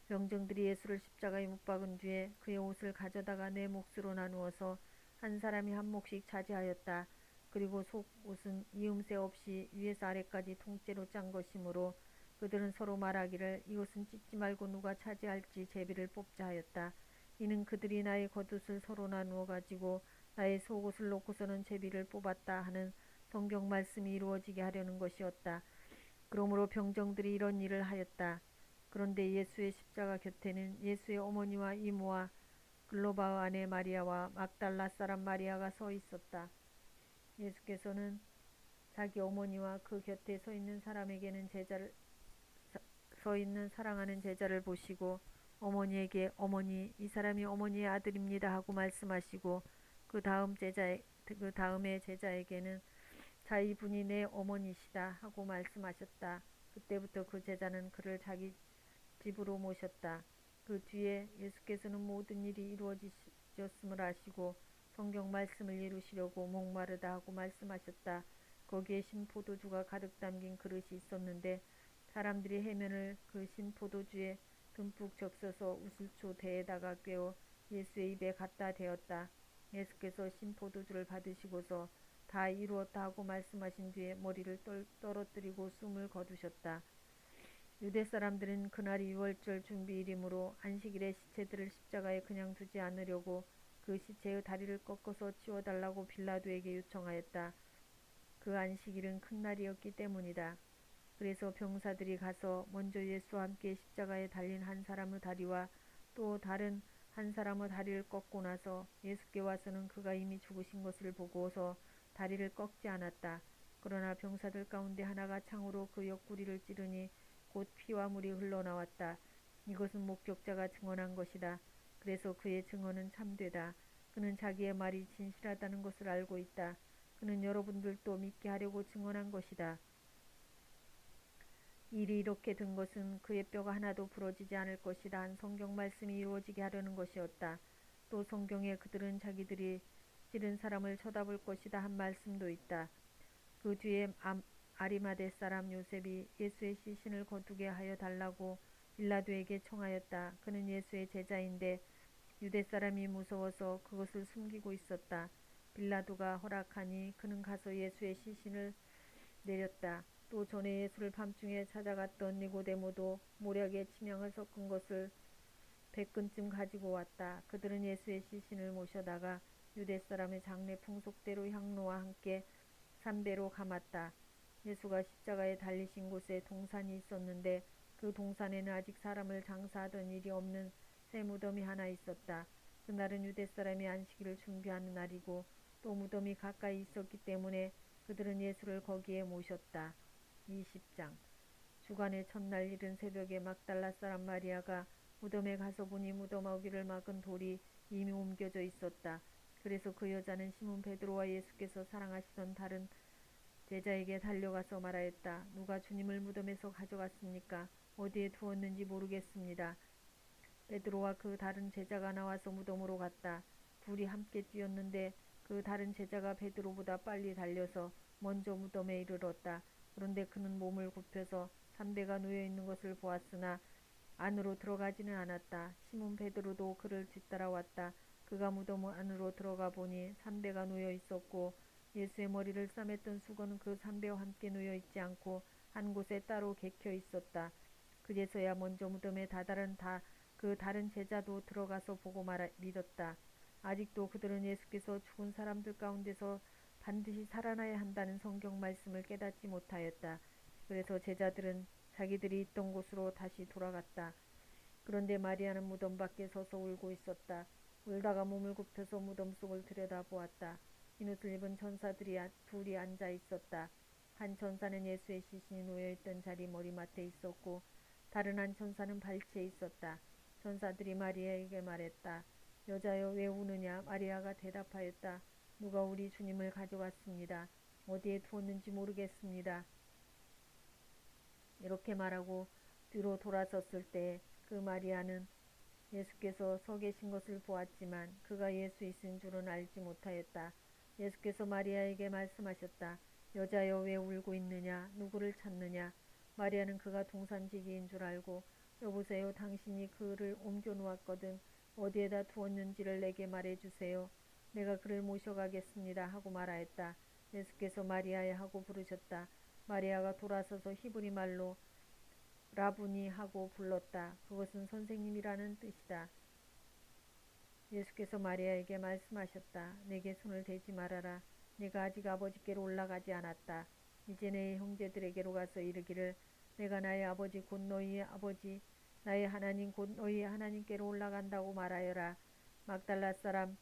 병정들이 예수를 십자가에 못 박은 뒤에 그의 옷을 가져다가 네 몫으로 나누어서 한 사람이 한 몫씩 차지하였다. 그리고 속옷은 이음새 없이 위에서 아래까지 통째로 짠 것이므로 그들은 서로 말하기를 이것은 찢지 말고 누가 차지할지 제비를 뽑자 하였다. 이는 그들이 나의 겉옷을 서로 나누어 가지고 나의 속옷을 놓고서는 제비를 뽑았다 하는 성경 말씀이 이루어지게 하려는 것이었다. 그러므로 병정들이 이런 일을 하였다. 그런데 예수의 십자가 곁에는 예수의 어머니와 이모와 글로바의 아내 마리아와 막달라 사람 마리아가 서 있었다. 예수께서는 자기 어머니와 그 곁에 서 있는 사람에게는 서 있는 사랑하는 제자를 보시고 어머니에게 어머니 이 사람이 어머니의 아들입니다 하고 말씀하시고 그 다음에 제자에게는 자 이분이 내 어머니시다 하고 말씀하셨다. 그때부터 그 제자는 그를 자기 집으로 모셨다. 그 뒤에 예수께서는 모든 일이 이루어졌음을 아시고 성경 말씀을 이루시려고 목마르다 하고 말씀하셨다. 거기에 신포도주가 가득 담긴 그릇이 있었는데 사람들이 해면을 그 신포도주에 듬뿍 적셔서 우슬초 대에다가 꿰어 예수의 입에 갖다 대었다. 예수께서 신포도주를 받으시고서 다 이루었다 하고 말씀하신 뒤에 머리를 떨어뜨리고 숨을 거두셨다. 유대 사람들은 그날이 유월절 준비일이므로 안식일에 시체들을 십자가에 그냥 두지 않으려고 그 시체의 다리를 꺾어서 치워달라고 빌라도에게 요청하였다. 그 안식일은 큰 날이었기 때문이다. 그래서 병사들이 가서 먼저 예수와 함께 십자가에 달린 한 사람의 다리와 또 다른 한 사람의 다리를 꺾고 나서 예수께 와서는 그가 이미 죽으신 것을 보고서 다리를 꺾지 않았다. 그러나 병사들 가운데 하나가 창으로 그 옆구리를 찌르니 곧 피와 물이 흘러나왔다. 이것은 목격자가 증언한 것이다. 그래서 그의 증언은 참되다. 그는 자기의 말이 진실하다는 것을 알고 있다. 그는 여러분들도 믿게 하려고 증언한 것이다. 일이 이렇게 된 것은 그의 뼈가 하나도 부러지지 않을 것이다 한 성경 말씀이 이루어지게 하려는 것이었다. 또 성경에 그들은 자기들이 찌른 사람을 쳐다볼 것이다 한 말씀도 있다. 그 뒤에 아리마대 사람 요셉이 예수의 시신을 거두게 하여 달라고 빌라도에게 청하였다. 그는 예수의 제자인데 유대 사람이 무서워서 그것을 숨기고 있었다. 빌라도가 허락하니 그는 가서 예수의 시신을 내렸다. 또 전에 예수를 밤중에 찾아갔던 니고데모도 모략에 침향을 섞은 것을 100근쯤 가지고 왔다. 그들은 예수의 시신을 모셔다가 유대 사람의 장례 풍속대로 향로와 함께 삼배로 감았다. 예수가 십자가에 달리신 곳에 동산이 있었는데 그 동산에는 아직 사람을 장사하던 일이 없는 새 무덤이 하나 있었다. 그날은 유대 사람이 안식일을 준비하는 날이고 또 무덤이 가까이 있었기 때문에 그들은 예수를 거기에 모셨다. 20장 주간의 첫날 이른 새벽에 막달라 사람 마리아가 무덤에 가서 보니 무덤 어귀를 막은 돌이 이미 옮겨져 있었다. 그래서 그 여자는 시몬 베드로와 예수께서 사랑하시던 다른 제자에게 달려가서 말하였다. 누가 주님을 무덤에서 가져갔습니까? 어디에 두었는지 모르겠습니다. 베드로와 그 다른 제자가 나와서 무덤으로 갔다. 둘이 함께 뛰었는데 그 다른 제자가 베드로보다 빨리 달려서 먼저 무덤에 이르렀다. 그런데 그는 몸을 굽혀서 삼배가 놓여있는 것을 보았으나 안으로 들어가지는 않았다. 시몬 베드로도 그를 뒤따라왔다. 그가 무덤 안으로 들어가 보니 삼배가 놓여 있었고 예수의 머리를 싸맸던 수건은 그 삼배와 함께 놓여 있지 않고 한 곳에 따로 개켜 있었다. 그제서야 먼저 무덤에 그 다른 제자도 들어가서 보고 믿었다. 아직도 그들은 예수께서 죽은 사람들 가운데서 반드시 살아나야 한다는 성경 말씀을 깨닫지 못하였다. 그래서 제자들은 자기들이 있던 곳으로 다시 돌아갔다. 그런데 마리아는 무덤 밖에 서서 울고 있었다. 울다가 몸을 굽혀서 무덤 속을 들여다보았다. 흰옷을 입은 천사들이 둘이 앉아 있었다. 한 천사는 예수의 시신이 놓여있던 자리 머리맡에 있었고 다른 한 천사는 발치에 있었다. 천사들이 마리아에게 말했다. 여자여 왜 우느냐? 마리아가 대답하였다. 누가 우리 주님을 가져갔습니다. 어디에 두었는지 모르겠습니다. 이렇게 말하고 뒤로 돌아섰을 때 그 마리아는 예수께서 서 계신 것을 보았지만 그가 예수이신 줄은 알지 못하였다. 예수께서 마리아에게 말씀하셨다. 여자여 왜 울고 있느냐? 누구를 찾느냐? 마리아는 그가 동산지기인 줄 알고 여보세요 당신이 그를 옮겨 놓았거든 어디에다 두었는지를 내게 말해주세요. 내가 그를 모셔가겠습니다 하고 말하였다. 예수께서 마리아야 하고 부르셨다. 마리아가 돌아서서 히브리 말로 라부니 하고 불렀다. 그것은 선생님이라는 뜻이다. 예수께서 마리아에게 말씀하셨다. 내게 손을 대지 말아라. 네가 아직 아버지께로 올라가지 않았다. 이제 내 형제들에게로 가서 이르기를 내가 나의 아버지 곧 너희의 아버지 나의 하나님 곧 너희의 하나님께로 올라간다고 말하여라. 막달라 사람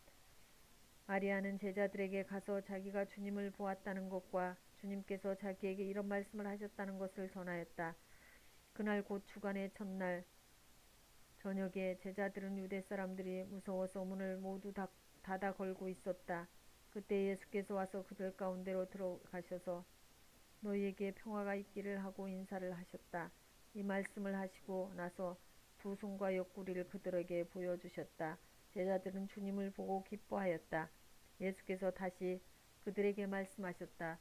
마리아는 제자들에게 가서 자기가 주님을 보았다는 것과 주님께서 자기에게 이런 말씀을 하셨다는 것을 전하였다. 그날 곧 주간의 첫날 저녁에 제자들은 유대 사람들이 무서워서 문을 모두 닫아 걸고 있었다. 그때 예수께서 와서 그들 가운데로 들어가셔서 너희에게 평화가 있기를 하고 인사를 하셨다. 이 말씀을 하시고 나서 두 손과 옆구리를 그들에게 보여주셨다. 제자들은 주님을 보고 기뻐하였다. 예수께서 다시 그들에게 말씀하셨다.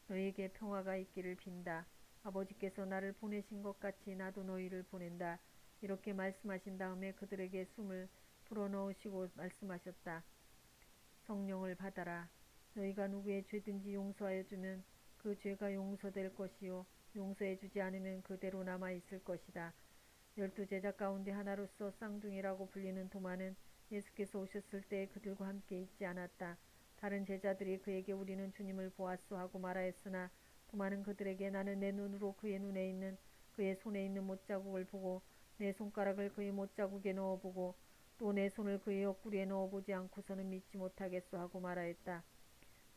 너희에게 평화가 있기를 빈다. 아버지께서 나를 보내신 것 같이 나도 너희를 보낸다. 이렇게 말씀하신 다음에 그들에게 숨을 불어넣으시고 말씀하셨다. 성령을 받아라. 너희가 누구의 죄든지 용서하여 주면 그 죄가 용서될 것이요 용서해 주지 않으면 그대로 남아 있을 것이다. 12제자 가운데 하나로서 쌍둥이라고 불리는 도마는 예수께서 오셨을 때 그들과 함께 있지 않았다. 다른 제자들이 그에게 우리는 주님을 보았소 하고 말하였으나 도마는 그들에게 나는 내 눈으로 그의 눈에 있는 그의 손에 있는 못자국을 보고 내 손가락을 그의 못자국에 넣어보고 또 내 손을 그의 옆구리에 넣어보지 않고서는 믿지 못하겠소 하고 말하였다.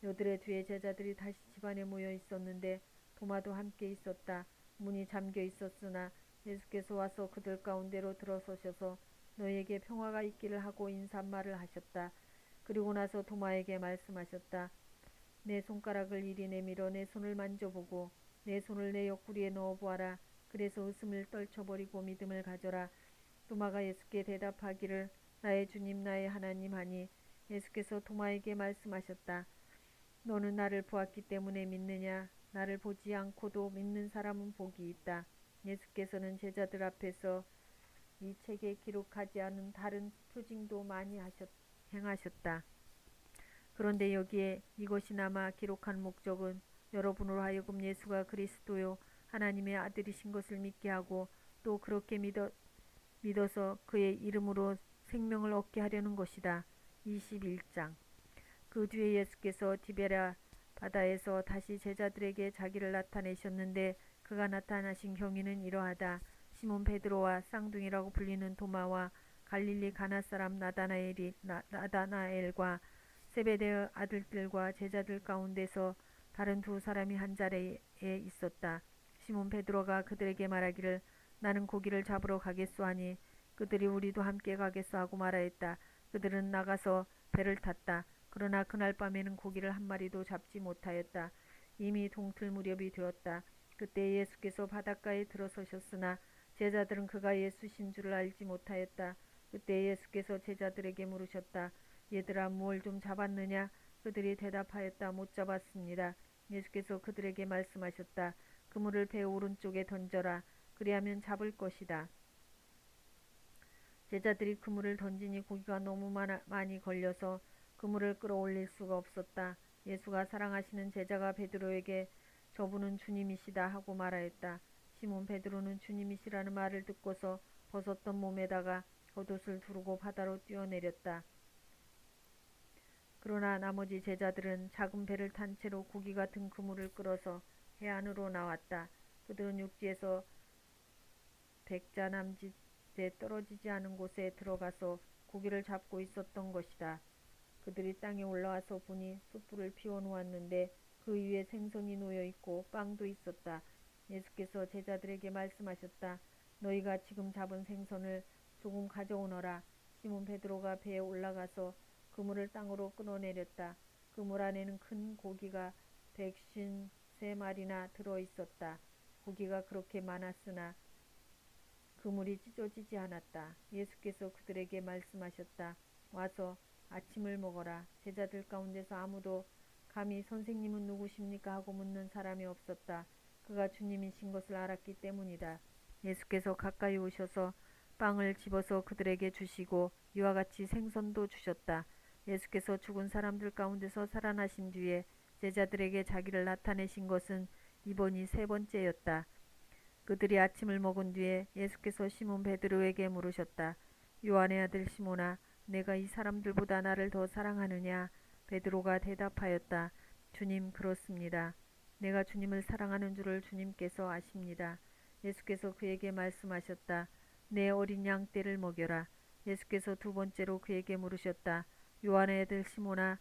요들의 뒤에 제자들이 다시 집안에 모여 있었는데 도마도 함께 있었다. 문이 잠겨 있었으나 예수께서 와서 그들 가운데로 들어서셔서 너희에게 평화가 있기를 하고 인사말을 하셨다. 그리고 나서 도마에게 말씀하셨다. 내 손가락을 이리 내밀어 내 손을 만져보고 내 손을 내 옆구리에 넣어보아라. 그래서 웃음을 떨쳐버리고 믿음을 가져라. 도마가 예수께 대답하기를 나의 주님 나의 하나님 하니 예수께서 도마에게 말씀하셨다. 너는 나를 보았기 때문에 믿느냐? 나를 보지 않고도 믿는 사람은 복이 있다. 예수께서는 제자들 앞에서 이 책에 기록하지 않은 다른 표징도 많이 행하셨다. 그런데 여기에 이것이나마 기록한 목적은 여러분으로 하여금 예수가 그리스도요 하나님의 아들이신 것을 믿게 하고 또 그렇게 믿어서 그의 이름으로 생명을 얻게 하려는 것이다. 21장. 그 뒤에 예수께서 디베랴 바다에서 다시 제자들에게 자기를 나타내셨는데 그가 나타나신 경위는 이러하다. 시몬 베드로와 쌍둥이라고 불리는 도마와 갈릴리 가나 사람 나다나엘과 세베대의 아들들과 제자들 가운데서 다른 두 사람이 한 자리에 있었다. 시몬 베드로가 그들에게 말하기를 나는 고기를 잡으러 가겠소 하니 그들이 우리도 함께 가겠소 하고 말하였다. 그들은 나가서 배를 탔다. 그러나 그날 밤에는 고기를 한 마리도 잡지 못하였다. 이미 동틀 무렵이 되었다. 그때 예수께서 바닷가에 들어서셨으나 제자들은 그가 예수신 줄을 알지 못하였다. 그때 예수께서 제자들에게 물으셨다. 얘들아 뭘 좀 잡았느냐? 그들이 대답하였다. 못 잡았습니다. 예수께서 그들에게 말씀하셨다. 그물을 배 오른쪽에 던져라. 그리하면 잡을 것이다. 제자들이 그물을 던지니 고기가 너무 많이 걸려서 그물을 끌어올릴 수가 없었다. 예수가 사랑하시는 제자가 베드로에게 저분은 주님이시다 하고 말하였다. 시몬 베드로는 주님이시라는 말을 듣고서 벗었던 몸에다가 겉옷을 두르고 바다로 뛰어내렸다. 그러나 나머지 제자들은 작은 배를 탄 채로 고기 같은 그물을 끌어서 해안으로 나왔다. 그들은 육지에서 백자남짓에 떨어지지 않은 곳에 들어가서 고기를 잡고 있었던 것이다. 그들이 땅에 올라와서 보니 숯불을 피워놓았는데 그 위에 생선이 놓여있고 빵도 있었다. 예수께서 제자들에게 말씀하셨다. 너희가 지금 잡은 생선을 조금 가져오너라. 시몬 베드로가 배에 올라가서 그물을 땅으로 끌어내렸다. 그물 안에는 큰 고기가 153마리나 들어있었다. 고기가 그렇게 많았으나 그물이 찢어지지 않았다. 예수께서 그들에게 말씀하셨다. 와서 아침을 먹어라. 제자들 가운데서 아무도 감히 선생님은 누구십니까 하고 묻는 사람이 없었다. 그가 주님이신 것을 알았기 때문이다. 예수께서 가까이 오셔서 빵을 집어서 그들에게 주시고 이와 같이 생선도 주셨다. 예수께서 죽은 사람들 가운데서 살아나신 뒤에 제자들에게 자기를 나타내신 것은 이번이 세 번째였다. 그들이 아침을 먹은 뒤에 예수께서 시몬 베드로에게 물으셨다. 요한의 아들 시몬아, 내가 이 사람들보다 나를 더 사랑하느냐? 베드로가 대답하였다. 주님, 그렇습니다. 내가 주님을 사랑하는 줄을 주님께서 아십니다. 예수께서 그에게 말씀하셨다. 내 어린 양 떼를 먹여라. 예수께서 두 번째로 그에게 물으셨다. 요한의 아들 시몬아,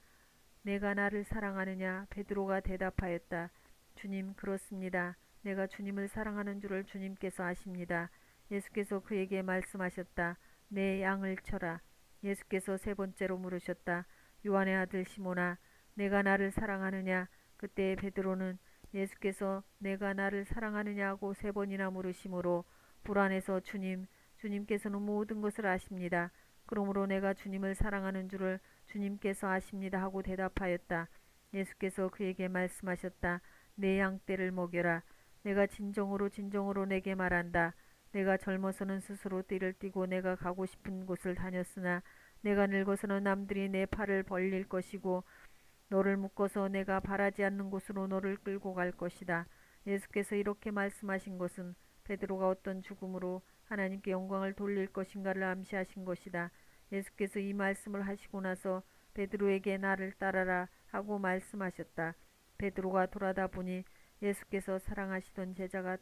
내가 나를 사랑하느냐? 베드로가 대답하였다. 주님, 그렇습니다. 내가 주님을 사랑하는 줄을 주님께서 아십니다. 예수께서 그에게 말씀하셨다. 내 양을 쳐라. 예수께서 세 번째로 물으셨다. 요한의 아들 시몬아, 내가 나를 사랑하느냐? 그때 베드로는 예수께서 내가 나를 사랑하느냐고 세 번이나 물으심으로 불안해서 주님께서는 모든 것을 아십니다. 그러므로 내가 주님을 사랑하는 줄을 주님께서 아십니다 하고 대답하였다. 예수께서 그에게 말씀하셨다. 내 양떼를 먹여라. 내가 진정으로 내게 말한다. 내가 젊어서는 스스로 띠를 띠고 내가 가고 싶은 곳을 다녔으나 내가 늙어서는 남들이 내 팔을 벌릴 것이고 너를 묶어서 내가 바라지 않는 곳으로 너를 끌고 갈 것이다. 예수께서 이렇게 말씀하신 것은 베드로가 어떤 죽음으로 하나님께 영광을 돌릴 것인가를 암시하신 것이다. 예수께서 이 말씀을 하시고 나서 베드로에게 나를 따라라 하고 말씀하셨다. 베드로가 돌아다 보니 예수께서 사랑하시던 제자가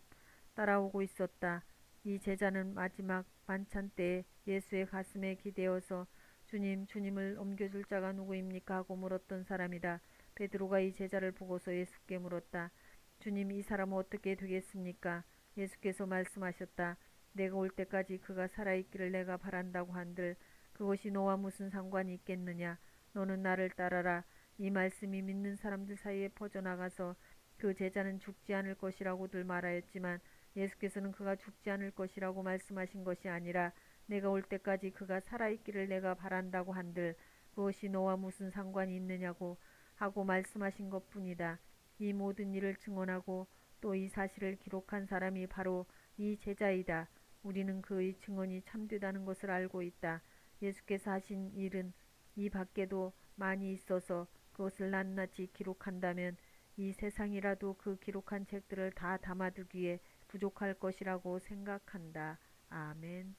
따라오고 있었다. 이 제자는 마지막 만찬 때에 예수의 가슴에 기대어서 주님을 옮겨줄 자가 누구입니까 하고 물었던 사람이다. 베드로가 이 제자를 보고서 예수께 물었다. 주님, 이 사람은 어떻게 되겠습니까? 예수께서 말씀하셨다. 내가 올 때까지 그가 살아있기를 내가 바란다고 한들 그것이 너와 무슨 상관이 있겠느냐? 너는 나를 따라라. 이 말씀이 믿는 사람들 사이에 퍼져나가서 그 제자는 죽지 않을 것이라고들 말하였지만 예수께서는 그가 죽지 않을 것이라고 말씀하신 것이 아니라 내가 올 때까지 그가 살아있기를 내가 바란다고 한들 그것이 너와 무슨 상관이 있느냐고 하고 말씀하신 것뿐이다. 이 모든 일을 증언하고 또 이 사실을 기록한 사람이 바로 이 제자이다. 우리는 그의 증언이 참되다는 것을 알고 있다. 예수께서 하신 일은 이 밖에도 많이 있어서 그것을 낱낱이 기록한다면 이 세상이라도 그 기록한 책들을 다 담아두기에 부족할 것이라고 생각한다. 아멘.